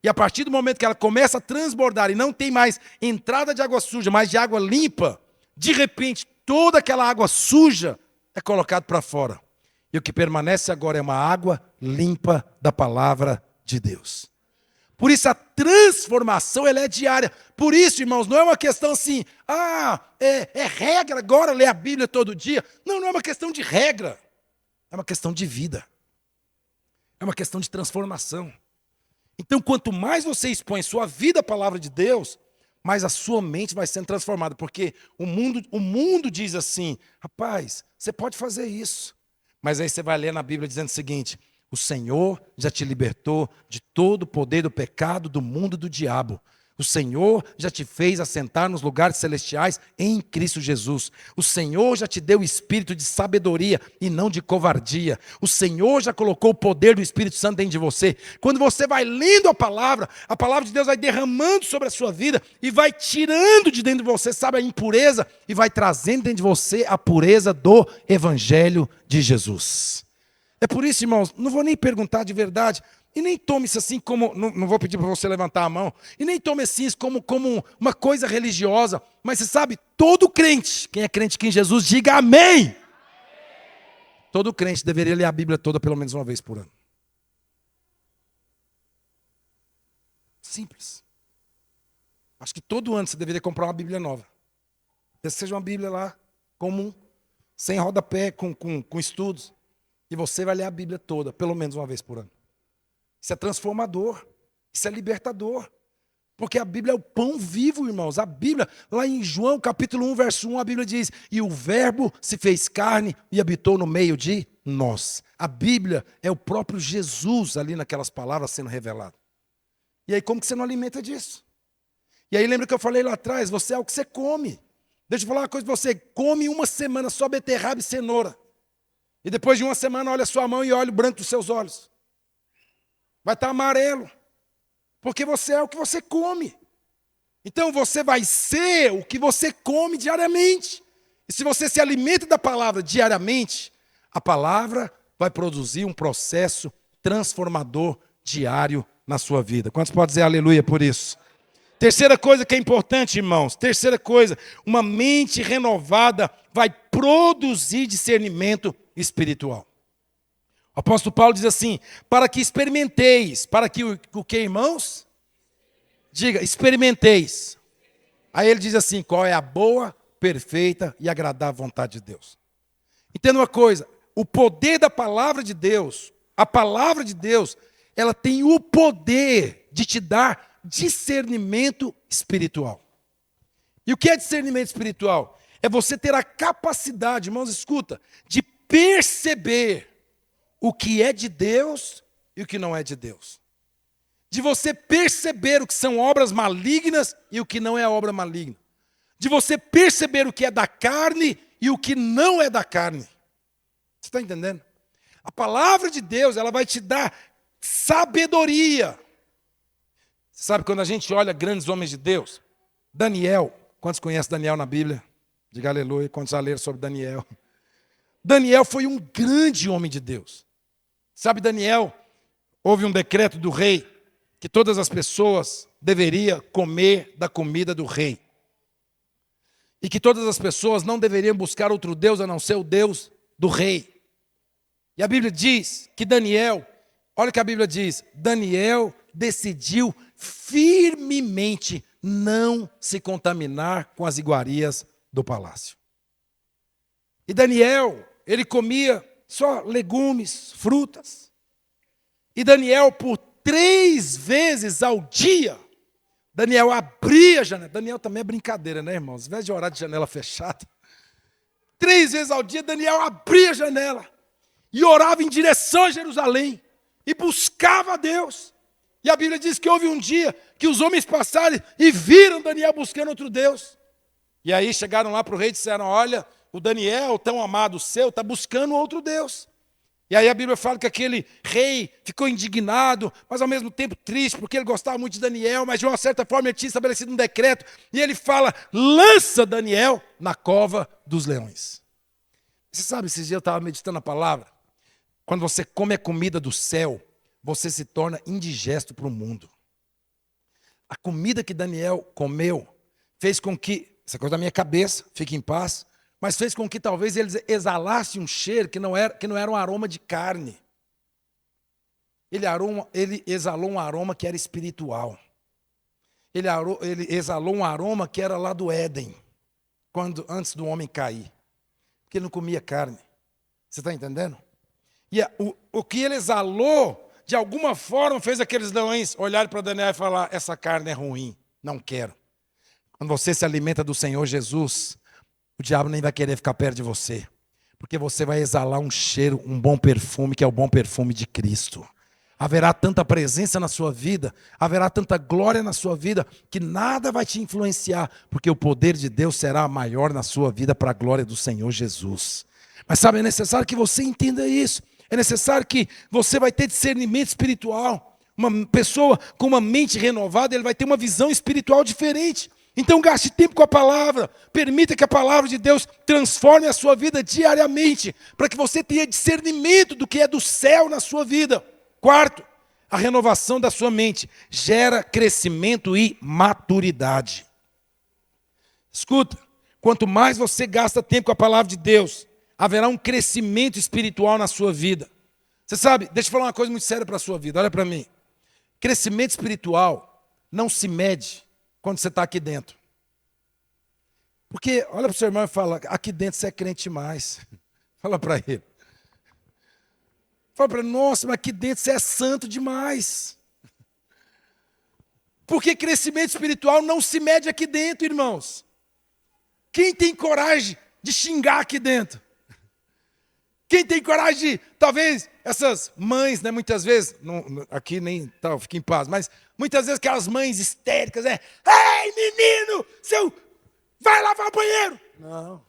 E a partir do momento que ela começa a transbordar e não tem mais entrada de água suja, mas de água limpa, de repente toda aquela água suja é colocada para fora. E o que permanece agora é uma água limpa da palavra de Deus. Por isso a transformação ela é diária. Por isso, irmãos, não é uma questão assim, é regra agora ler a Bíblia todo dia. Não, não é uma questão de regra. É uma questão de vida. É uma questão de transformação. Então, quanto mais você expõe sua vida à palavra de Deus, mais a sua mente vai sendo transformada. Porque o mundo diz assim, rapaz, você pode fazer isso. Mas aí você vai ler na Bíblia dizendo o seguinte, o Senhor já te libertou de todo o poder do pecado, do mundo e do diabo. O Senhor já te fez assentar nos lugares celestiais em Cristo Jesus. O Senhor já te deu o espírito de sabedoria e não de covardia. O Senhor já colocou o poder do Espírito Santo dentro de você. Quando você vai lendo a palavra de Deus vai derramando sobre a sua vida e vai tirando de dentro de você, sabe, a impureza e vai trazendo dentro de você a pureza do Evangelho de Jesus. É por isso, irmãos, não vou nem perguntar de verdade, e nem tome isso assim como, não vou pedir para você levantar a mão, e nem tome assim isso como uma coisa religiosa, mas você sabe, todo crente, quem é crente aqui em Jesus, diga amém. Todo crente deveria ler a Bíblia toda pelo menos uma vez por ano. Simples. Acho que todo ano você deveria comprar uma Bíblia nova. Essa seja uma Bíblia lá, comum, sem rodapé, com estudos. E você vai ler a Bíblia toda, pelo menos uma vez por ano. Isso é transformador, isso é libertador. Porque a Bíblia é o pão vivo, irmãos. A Bíblia, lá em João capítulo 1, verso 1, a Bíblia diz, e o verbo se fez carne e habitou no meio de nós. A Bíblia é o próprio Jesus ali naquelas palavras sendo revelado. E aí como que você não alimenta disso? E aí lembra que eu falei lá atrás, você é o que você come. Deixa eu falar uma coisa para você, come uma semana só beterraba e cenoura. E depois de uma semana, olha a sua mão e olha o branco dos seus olhos. Vai estar amarelo. Porque você é o que você come. Então você vai ser o que você come diariamente. E se você se alimenta da palavra diariamente, a palavra vai produzir um processo transformador diário na sua vida. Quantos podem dizer aleluia por isso? Terceira coisa que é importante, irmãos. Terceira coisa, uma mente renovada vai produzir discernimento espiritual. O apóstolo Paulo diz assim, para que experimenteis, para que o que, irmãos? Diga, experimenteis. Aí ele diz assim, qual é a boa, perfeita e agradável vontade de Deus. Entenda uma coisa, o poder da palavra de Deus, a palavra de Deus, ela tem o poder de te dar discernimento espiritual. E o que é discernimento espiritual? É você ter a capacidade, irmãos, escuta, de perceber o que é de Deus e o que não é de Deus. De você perceber o que são obras malignas e o que não é obra maligna. De você perceber o que é da carne e o que não é da carne. Você está entendendo? A palavra de Deus, ela vai te dar sabedoria. Você sabe, quando a gente olha grandes homens de Deus, Daniel, quantos conhecem Daniel na Bíblia? Diga aleluia, quantos já leram sobre Daniel? Daniel foi um grande homem de Deus. Sabe, Daniel, houve um decreto do rei que todas as pessoas deveriam comer da comida do rei. E que todas as pessoas não deveriam buscar outro Deus a não ser o Deus do rei. E a Bíblia diz que Daniel, olha o que a Bíblia diz, Daniel decidiu firmemente não se contaminar com as iguarias do palácio. E Daniel, ele comia só legumes, frutas. E Daniel, por 3 vezes ao dia, Daniel abria a janela. Daniel também é brincadeira, né, irmãos? Ao invés de orar de janela fechada, 3 vezes ao dia, Daniel abria a janela e orava em direção a Jerusalém e buscava a Deus. E a Bíblia diz que houve um dia que os homens passaram e viram Daniel buscando outro Deus. E aí chegaram lá para o rei e disseram, olha, o Daniel, tão amado seu, está buscando outro Deus. E aí a Bíblia fala que aquele rei ficou indignado, mas ao mesmo tempo triste, porque ele gostava muito de Daniel, mas de uma certa forma ele tinha estabelecido um decreto. E ele fala, lança Daniel na cova dos leões. Você sabe, esses dias eu estava meditando a palavra. Quando você come a comida do céu, você se torna indigesto para o mundo. A comida que Daniel comeu fez com que, essa coisa da minha cabeça, fique em paz, mas fez com que talvez eles exalassem um cheiro que não era um aroma de carne. Ele exalou um aroma que era espiritual. Ele exalou um aroma que era lá do Éden, antes do homem cair. Porque ele não comia carne. Você está entendendo? E o que ele exalou, de alguma forma, fez aqueles leões olharem para Daniel e falar, essa carne é ruim, não quero. Quando você se alimenta do Senhor Jesus, o diabo nem vai querer ficar perto de você. Porque você vai exalar um cheiro, um bom perfume, que é o bom perfume de Cristo. Haverá tanta presença na sua vida, haverá tanta glória na sua vida, que nada vai te influenciar, porque o poder de Deus será maior na sua vida para a glória do Senhor Jesus. Mas sabe, é necessário que você entenda isso. É necessário que você vai ter discernimento espiritual. Uma pessoa com uma mente renovada, ele vai ter uma visão espiritual diferente. Então gaste tempo com a palavra. Permita que a palavra de Deus transforme a sua vida diariamente, para que você tenha discernimento do que é do céu na sua vida. Quarto, a renovação da sua mente gera crescimento e maturidade. Escuta, quanto mais você gasta tempo com a palavra de Deus, haverá um crescimento espiritual na sua vida. Você sabe, deixa eu falar uma coisa muito séria para a sua vida, olha para mim. Crescimento espiritual não se mede quando você está aqui dentro. Porque, olha para o seu irmão e fala, aqui dentro você é crente demais. Fala para ele. Fala para ele, nossa, mas aqui dentro você é santo demais. Porque crescimento espiritual não se mede aqui dentro, irmãos. Quem tem coragem de xingar aqui dentro? Quem tem coragem de, talvez, essas mães, né, muitas vezes, aqui nem tal, fica em paz, mas muitas vezes aquelas mães histéricas, ei, menino, vai lavar o banheiro. Não,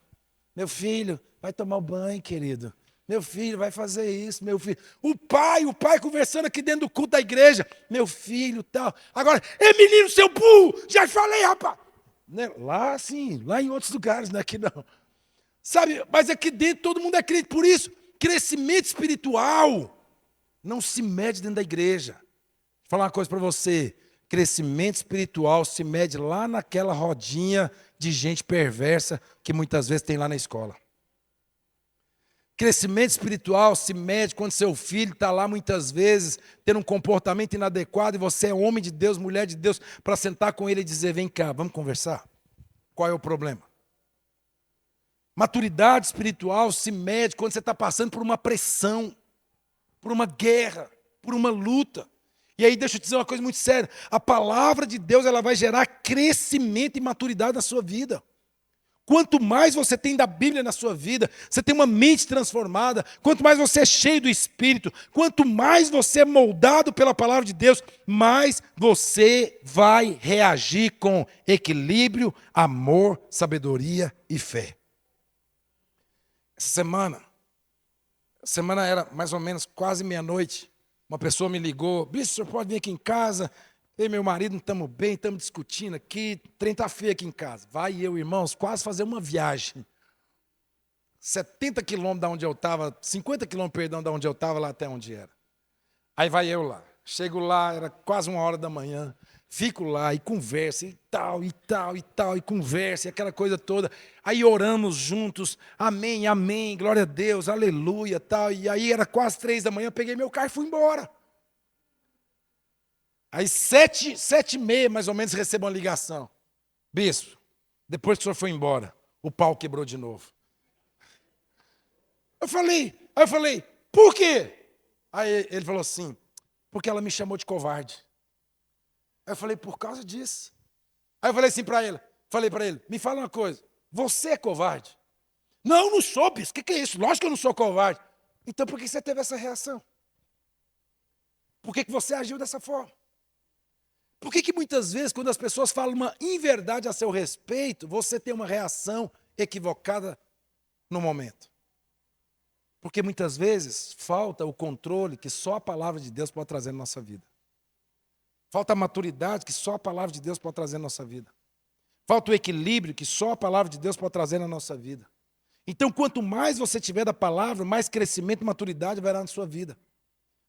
meu filho, vai tomar o banho, querido. Meu filho, vai fazer isso, meu filho. O pai conversando aqui dentro do culto da igreja. Meu filho, tal. Agora, menino, seu burro, já falei, rapaz. Né? Lá sim, lá em outros lugares, não é aqui não. Sabe, mas aqui dentro todo mundo é crente. Por isso, crescimento espiritual não se mede dentro da igreja. Vou falar uma coisa para você. Crescimento espiritual se mede lá naquela rodinha de gente perversa que muitas vezes tem lá na escola. Crescimento espiritual se mede quando seu filho está lá muitas vezes tendo um comportamento inadequado e você é homem de Deus, mulher de Deus, para sentar com ele e dizer, vem cá, vamos conversar? Qual é o problema? Maturidade espiritual se mede quando você está passando por uma pressão, por uma guerra, por uma luta. E aí deixa eu te dizer uma coisa muito séria, a palavra de Deus ela vai gerar crescimento e maturidade na sua vida. Quanto mais você tem da Bíblia na sua vida, você tem uma mente transformada, quanto mais você é cheio do Espírito, quanto mais você é moldado pela palavra de Deus, mais você vai reagir com equilíbrio, amor, sabedoria e fé. Essa semana era mais ou menos quase meia-noite, uma pessoa me ligou, bicho, o senhor pode vir aqui em casa? Eu e meu marido não estamos bem, estamos discutindo aqui, o trem está feio aqui em casa. Vai eu, irmãos, quase fazer uma viagem. 70 quilômetros da onde eu estava, 50 quilômetros, perdão, da onde eu estava, lá até onde era. Aí vai eu lá. Chego lá, era quase 1h da manhã. Fico lá e conversa, e tal, e tal, e tal, e conversa, e aquela coisa toda. Aí oramos juntos, amém, amém, glória a Deus, aleluia, tal. E aí era quase 3 da manhã, peguei meu carro e fui embora. Aí 7h30, mais ou menos, recebo uma ligação. Bispo, depois que o senhor foi embora, o pau quebrou de novo. Eu falei, por quê? Aí ele falou assim, porque ela me chamou de covarde. Aí eu falei, por causa disso. Aí eu falei assim para ele, me fala uma coisa, você é covarde? Não, não sou, bispo. O que é isso? Lógico que eu não sou covarde. Então por que você teve essa reação? Por que você agiu dessa forma? Por que muitas vezes, quando as pessoas falam uma inverdade a seu respeito, você tem uma reação equivocada no momento? Porque muitas vezes falta o controle que só a palavra de Deus pode trazer na nossa vida. Falta a maturidade que só a palavra de Deus pode trazer na nossa vida. Falta o equilíbrio que só a palavra de Deus pode trazer na nossa vida. Então, quanto mais você tiver da palavra, mais crescimento e maturidade vai na sua vida.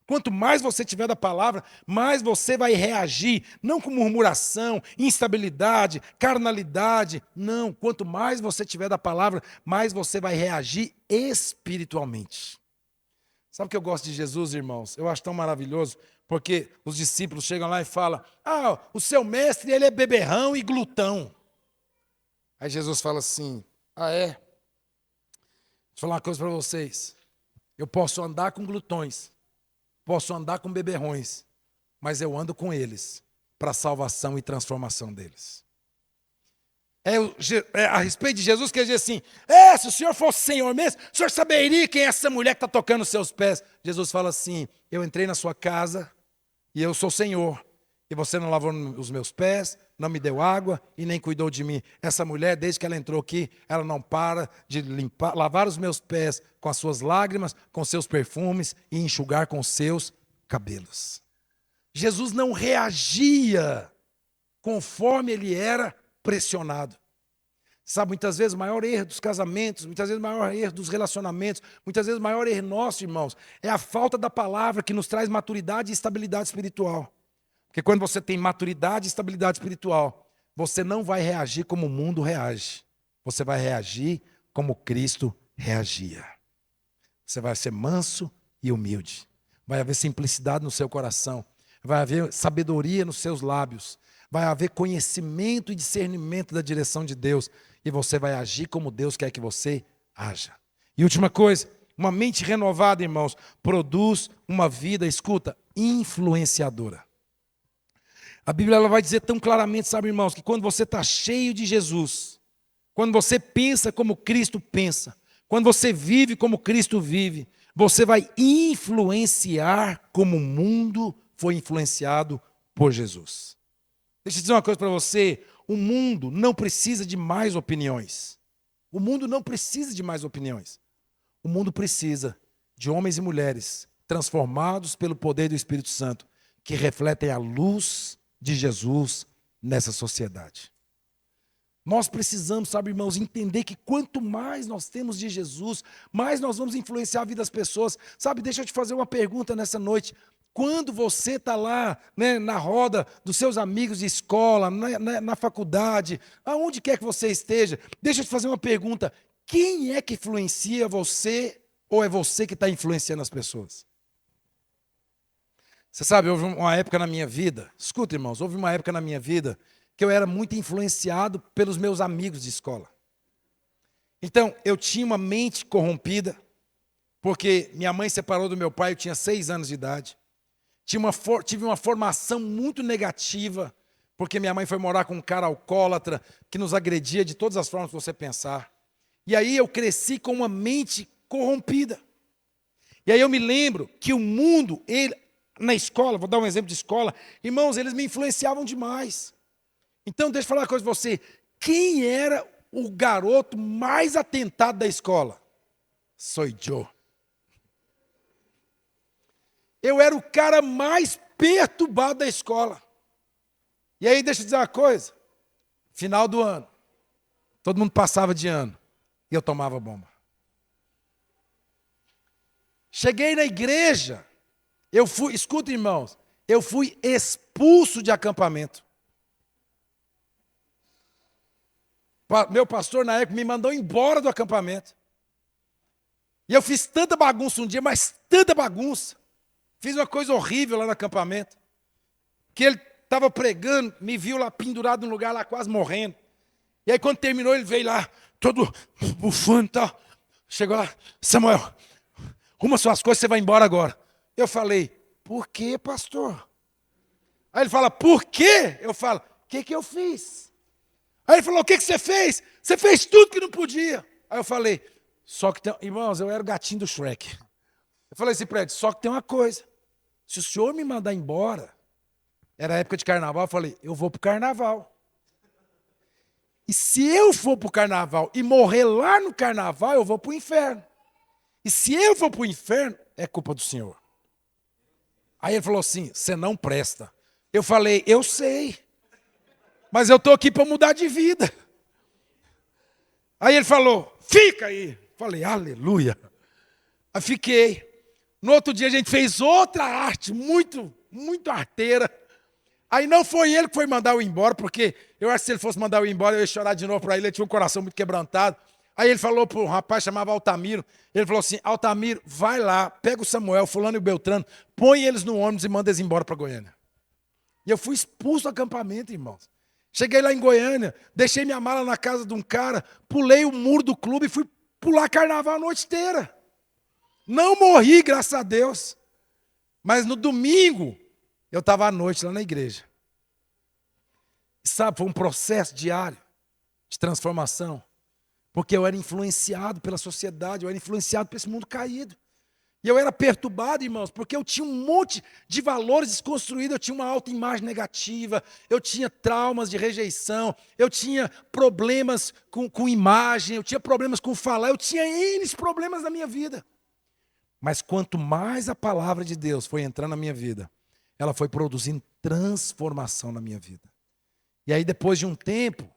Quanto mais você tiver da palavra, mais você vai reagir, não com murmuração, instabilidade, carnalidade. Não, quanto mais você tiver da palavra, mais você vai reagir espiritualmente. Sabe o que eu gosto de Jesus, irmãos? Eu acho tão maravilhoso, porque os discípulos chegam lá e falam: o seu mestre, ele é beberrão e glutão. Aí Jesus fala assim: é? Deixa eu falar uma coisa para vocês. Eu posso andar com glutões, posso andar com beberrões, mas eu ando com eles para a salvação e transformação deles. A respeito de Jesus, que ele diz assim: se o senhor fosse Senhor mesmo, o senhor saberia quem é essa mulher que está tocando os seus pés. Jesus fala assim: eu entrei na sua casa e eu sou Senhor, e você não lavou os meus pés, não me deu água e nem cuidou de mim. Essa mulher, desde que ela entrou aqui, ela não para de lavar os meus pés com as suas lágrimas, com seus perfumes e enxugar com os seus cabelos. Jesus não reagia conforme ele era pressionado. Sabe, muitas vezes o maior erro dos casamentos, muitas vezes o maior erro dos relacionamentos, muitas vezes o maior erro nosso, irmãos, é a falta da palavra que nos traz maturidade e estabilidade espiritual. Porque quando você tem maturidade e estabilidade espiritual, você não vai reagir como o mundo reage. Você vai reagir como Cristo reagia. Você vai ser manso e humilde. Vai haver simplicidade no seu coração. Vai haver sabedoria nos seus lábios. Vai haver conhecimento e discernimento da direção de Deus. E você vai agir como Deus quer que você haja. E última coisa, uma mente renovada, irmãos, produz uma vida, escuta, influenciadora. A Bíblia ela vai dizer tão claramente, sabe, irmãos, que quando você está cheio de Jesus, quando você pensa como Cristo pensa, quando você vive como Cristo vive, você vai influenciar como o mundo foi influenciado por Jesus. Deixa eu dizer uma coisa para você, o mundo não precisa de mais opiniões. O mundo não precisa de mais opiniões. O mundo precisa de homens e mulheres transformados pelo poder do Espírito Santo, que refletem a luz de Jesus nessa sociedade. Nós precisamos, sabe, irmãos, entender que quanto mais nós temos de Jesus, mais nós vamos influenciar a vida das pessoas. Sabe, deixa eu te fazer uma pergunta nessa noite. Quando você está lá, né, na roda dos seus amigos de escola, na faculdade, aonde quer que você esteja, deixa eu te fazer uma pergunta. Quem é que influencia você ou é você que está influenciando as pessoas? Você sabe, houve uma época na minha vida, escuta, irmãos, houve uma época na minha vida que eu era muito influenciado pelos meus amigos de escola. Então, eu tinha uma mente corrompida, porque minha mãe separou do meu pai, eu tinha 6 anos de idade. Tive uma formação muito negativa, porque minha mãe foi morar com um cara alcoólatra que nos agredia de todas as formas que você pensar. E aí eu cresci com uma mente corrompida. E aí eu me lembro que o mundo, na escola, vou dar um exemplo de escola, irmãos, eles me influenciavam demais. Então deixa eu falar uma coisa para você, quem era o garoto mais atentado da escola? Sou eu. Eu era o cara mais perturbado da escola. E aí, deixa eu dizer uma coisa. Final do ano. Todo mundo passava de ano. E eu tomava bomba. Cheguei na igreja. Escuta, irmãos. Eu fui expulso de acampamento. Meu pastor, na época, me mandou embora do acampamento. E eu fiz tanta bagunça um dia, mas tanta bagunça. Fiz uma coisa horrível lá no acampamento. Que ele estava pregando, me viu lá pendurado num lugar, lá quase morrendo. E aí quando terminou, ele veio lá, todo bufando e tal. Chegou lá, Samuel, arruma suas coisas, você vai embora agora. Eu falei, por quê, pastor? Aí ele fala, por quê? Eu falo, o que eu fiz? Aí ele falou, o que você fez? Você fez tudo que não podia. Aí eu falei, Só que, irmãos, eu era o gatinho do Shrek. Eu falei assim para ele, só que tem uma coisa. Se o senhor me mandar embora, era época de carnaval, eu falei, eu vou pro carnaval. E se eu for pro carnaval e morrer lá no carnaval, eu vou pro inferno. E se eu for pro inferno, é culpa do senhor. Aí ele falou assim, você não presta. Eu falei, eu sei. Mas eu estou aqui para mudar de vida. Aí ele falou, fica aí. Falei, aleluia. Aí fiquei. No outro dia a gente fez outra arte, muito arteira. Aí não foi ele que foi mandar eu embora, porque eu acho que se ele fosse mandar eu embora, eu ia chorar de novo para ele, ele tinha um coração muito quebrantado. Aí ele falou para um rapaz, chamava Altamiro, ele falou assim, Altamiro, vai lá, pega o Samuel, fulano e o Beltrano, põe eles no ônibus e manda eles embora para Goiânia. E eu fui expulso do acampamento, irmãos. Cheguei lá em Goiânia, deixei minha mala na casa de um cara, pulei o muro do clube e fui pular carnaval a noite inteira. Não morri, graças a Deus. Mas no domingo, eu estava à noite lá na igreja. E sabe, foi um processo diário de transformação. Porque eu era influenciado pela sociedade, eu era influenciado por esse mundo caído. E eu era perturbado, irmãos, porque eu tinha um monte de valores desconstruídos, eu tinha uma autoimagem negativa, eu tinha traumas de rejeição, eu tinha problemas com imagem, eu tinha problemas com falar, eu tinha N problemas na minha vida. Mas quanto mais a palavra de Deus foi entrando na minha vida, ela foi produzindo transformação na minha vida. E aí depois de um tempo,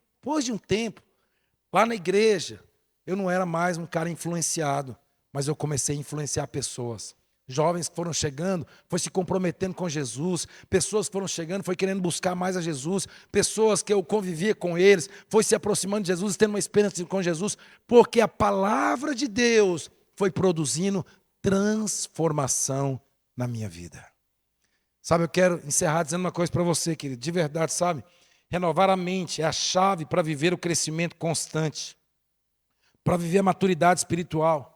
lá na igreja, eu não era mais um cara influenciado, mas eu comecei a influenciar pessoas. Jovens que foram chegando, foi se comprometendo com Jesus. Pessoas que foram chegando, foi querendo buscar mais a Jesus. Pessoas que eu convivia com eles, foi se aproximando de Jesus, tendo uma experiência com Jesus. Porque a palavra de Deus foi produzindo transformação na minha vida. Sabe, eu quero encerrar dizendo uma coisa para você, querido. De verdade, sabe? Renovar a mente é a chave para viver o crescimento constante. Para viver a maturidade espiritual.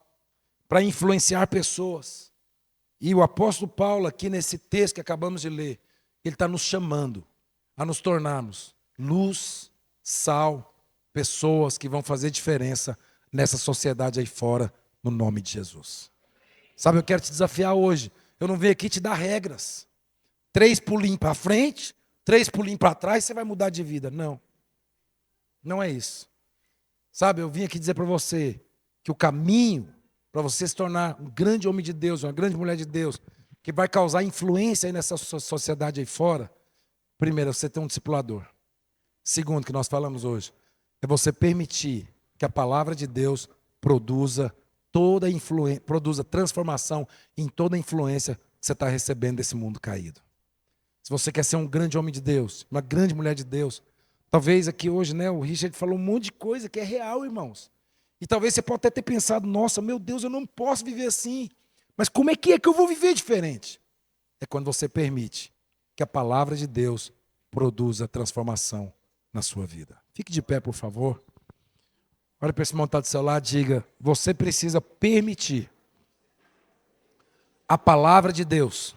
Para influenciar pessoas. E o apóstolo Paulo, aqui nesse texto que acabamos de ler, ele está nos chamando a nos tornarmos luz, sal, pessoas que vão fazer diferença nessa sociedade aí fora, no nome de Jesus. Sabe, eu quero te desafiar hoje. Eu não venho aqui te dar regras. 3 pulinhos para frente, 3 pulinhos para trás, você vai mudar de vida. Não. Não é isso. Sabe, eu vim aqui dizer para você que o caminho para você se tornar um grande homem de Deus, uma grande mulher de Deus, que vai causar influência aí nessa sociedade aí fora, primeiro, é você ter um discipulador. Segundo, que nós falamos hoje, é você permitir que a palavra de Deus produza transformação em toda a influência que você está recebendo desse mundo caído. Se você quer ser um grande homem de Deus, uma grande mulher de Deus, talvez aqui hoje, né, o Richard falou um monte de coisa que é real, irmãos. E talvez você possa até ter pensado, nossa, meu Deus, eu não posso viver assim. Mas como é que eu vou viver diferente? É quando você permite que a palavra de Deus produza transformação na sua vida. Fique de pé, por favor. Olha para esse irmão que está do seu lado e diga, você precisa permitir a palavra de Deus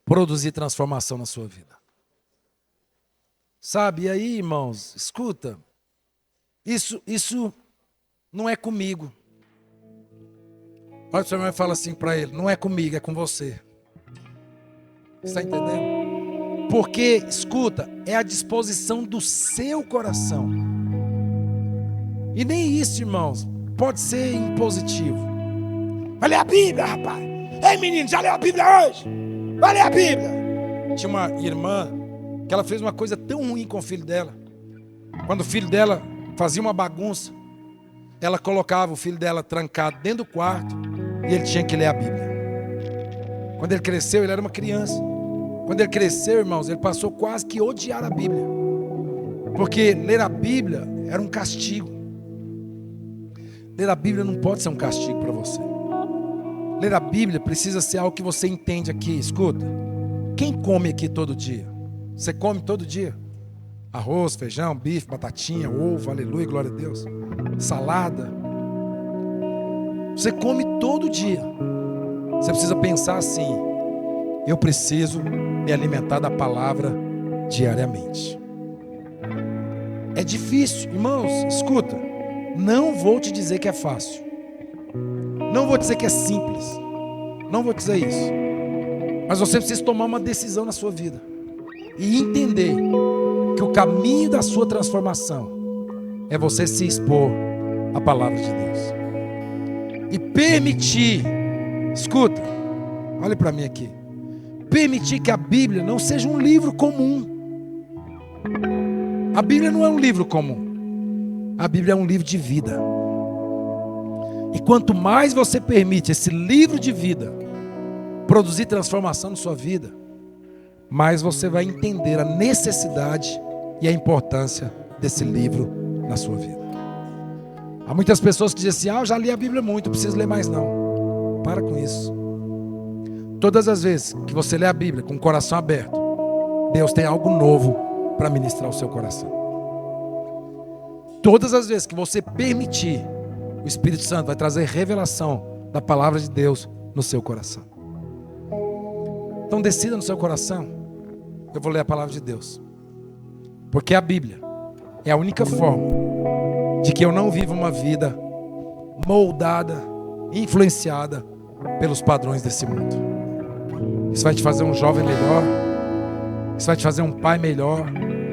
produzir transformação na sua vida. Sabe, e aí, irmãos, escuta, isso não é comigo. Olha o seu irmão e fala assim para ele, não é comigo, é com você. Você está entendendo? Porque, escuta, é a disposição do seu coração. E nem isso, irmãos, pode ser impositivo. Vai ler a Bíblia, rapaz. Ei, menino, já leu a Bíblia hoje? Vai ler a Bíblia. Tinha uma irmã que ela fez uma coisa tão ruim com o filho dela. Quando o filho dela fazia uma bagunça, ela colocava o filho dela trancado dentro do quarto e ele tinha que ler a Bíblia. Quando ele cresceu, ele era uma criança. Quando ele cresceu, irmãos, ele passou quase que a odiar a Bíblia. Porque ler a Bíblia era um castigo. Ler a Bíblia não pode ser um castigo para você. Ler a Bíblia precisa ser algo que você entende aqui. Escuta, quem come aqui todo dia? Você come todo dia? Arroz, feijão, bife, batatinha, ovo, aleluia, glória a Deus. Salada. Você come todo dia. Você precisa pensar assim, eu preciso me alimentar da palavra diariamente. É difícil, irmãos, escuta. Não vou te dizer que é fácil. Não vou dizer que é simples. Não vou dizer isso. Mas você precisa tomar uma decisão na sua vida. E entender que o caminho da sua transformação é você se expor à palavra de Deus. E permitir, escuta, olha para mim aqui. Permitir que a Bíblia não seja um livro comum. A Bíblia não é um livro comum. A Bíblia é um livro de vida. E quanto mais você permite esse livro de vida produzir transformação na sua vida, mais você vai entender a necessidade e a importância desse livro na sua vida. Há muitas pessoas que dizem assim: eu já li a Bíblia muito, não preciso ler mais não. Para com isso. Todas as vezes que você lê a Bíblia com o coração aberto, Deus tem algo novo para ministrar o seu coração. Todas as vezes que você permitir, o Espírito Santo vai trazer revelação da palavra de Deus no seu coração. Então decida no seu coração: eu vou ler a palavra de Deus. Porque a Bíblia é a única forma de que eu não viva uma vida moldada, influenciada pelos padrões desse mundo. Isso vai te fazer um jovem melhor. Isso vai te fazer um pai melhor,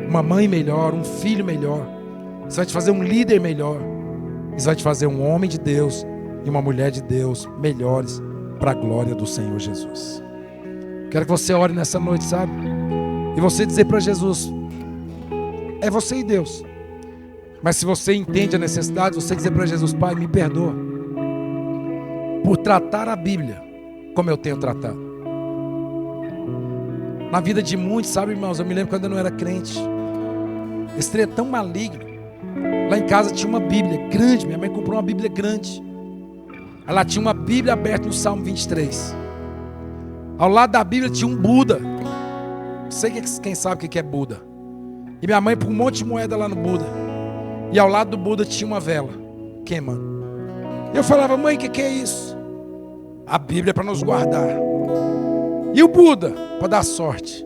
uma mãe melhor, um filho melhor. Isso vai te fazer um líder melhor. Isso vai te fazer um homem de Deus e uma mulher de Deus melhores para a glória do Senhor Jesus. Quero que você ore nessa noite, sabe? E você dizer para Jesus: é você e Deus. Mas se você entende a necessidade, você dizer para Jesus: Pai, me perdoa por tratar a Bíblia como eu tenho tratado. Na vida de muitos, sabe, irmãos, eu me lembro quando eu não era crente. Esse trem é tão maligno. Lá em casa tinha uma Bíblia grande, minha mãe comprou uma Bíblia grande. Ela tinha uma Bíblia aberta no Salmo 23. Ao lado da Bíblia tinha um Buda. Não sei quem sabe o que é Buda. E minha mãe pôs um monte de moeda lá no Buda. E ao lado do Buda tinha uma vela queimando. Eu falava: mãe, o que é isso? A Bíblia é para nos guardar. E o Buda para dar sorte.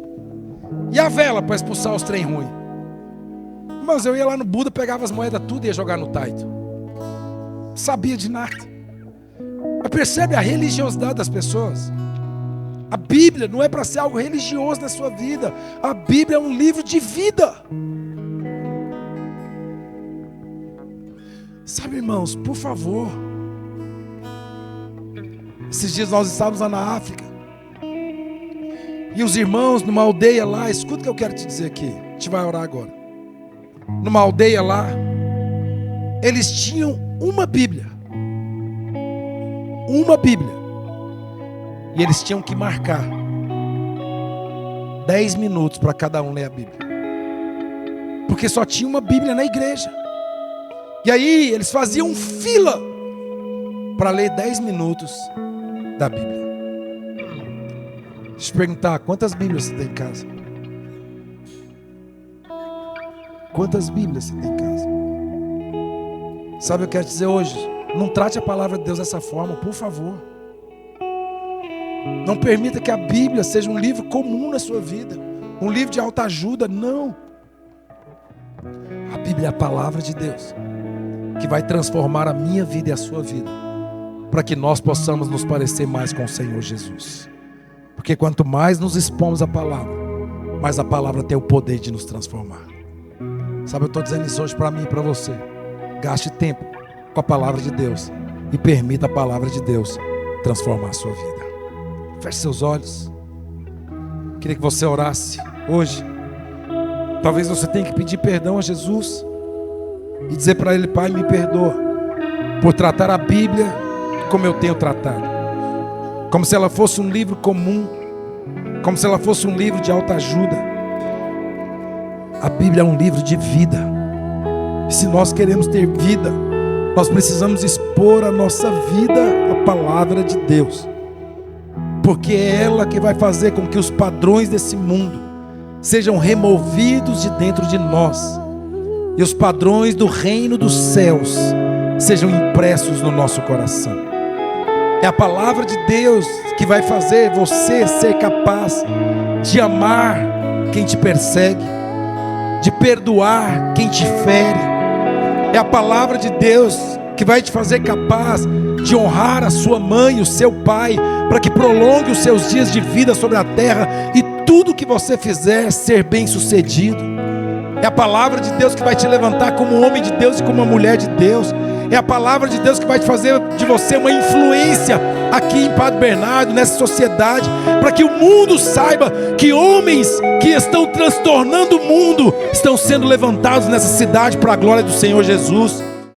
E a vela para expulsar os trem ruins. Mas eu ia lá no Buda, pegava as moedas tudo e ia jogar no taito. Não sabia de nada. Mas percebe a religiosidade das pessoas? A Bíblia não é para ser algo religioso na sua vida. A Bíblia é um livro de vida. Sabe, irmãos, por favor. Esses dias nós estávamos lá na África. E os irmãos numa aldeia lá, escuta o que eu quero te dizer aqui. A gente vai orar agora. Numa aldeia lá, eles tinham uma Bíblia. Uma Bíblia. E eles tinham que marcar 10 minutos para cada um ler a Bíblia. Porque só tinha uma Bíblia na igreja. E aí eles faziam fila para ler 10 minutos da Bíblia. Deixa eu te perguntar: quantas Bíblias você tem em casa? Quantas Bíblias você tem em casa? Sabe o que eu quero dizer hoje? Não trate a palavra de Deus dessa forma, por favor. Não permita que a Bíblia seja um livro comum na sua vida, um livro de autoajuda, não. A Bíblia é a palavra de Deus, que vai transformar a minha vida e a sua vida, para que nós possamos nos parecer mais com o Senhor Jesus. Porque quanto mais nos expomos à palavra, mais a palavra tem o poder de nos transformar. Sabe, eu estou dizendo isso hoje para mim e para você. Gaste tempo com a palavra de Deus e permita a palavra de Deus transformar a sua vida. Feche seus olhos. Queria que você orasse hoje. Talvez você tenha que pedir perdão a Jesus e dizer para Ele: Pai, me perdoa por tratar a Bíblia como eu tenho tratado, como se ela fosse um livro comum, como se ela fosse um livro de autoajuda. A Bíblia é um livro de vida. E se nós queremos ter vida, nós precisamos expor a nossa vida à palavra de Deus, porque é ela que vai fazer com que os padrões desse mundo sejam removidos de dentro de nós e os padrões do reino dos céus sejam impressos no nosso coração. É a palavra de Deus que vai fazer você ser capaz de amar quem te persegue, de perdoar quem te fere, É a palavra de Deus que vai te fazer capaz de honrar a sua mãe e o seu pai, para que prolongue os seus dias de vida sobre a terra e tudo que você fizer ser bem sucedido. É a palavra de Deus que vai te levantar como um homem de Deus e como uma mulher de Deus. É a palavra de Deus que vai te fazer de você uma influência aqui em Padre Bernardo, nessa sociedade, para que o mundo saiba que homens que estão transtornando o mundo estão sendo levantados nessa cidade para a glória do Senhor Jesus.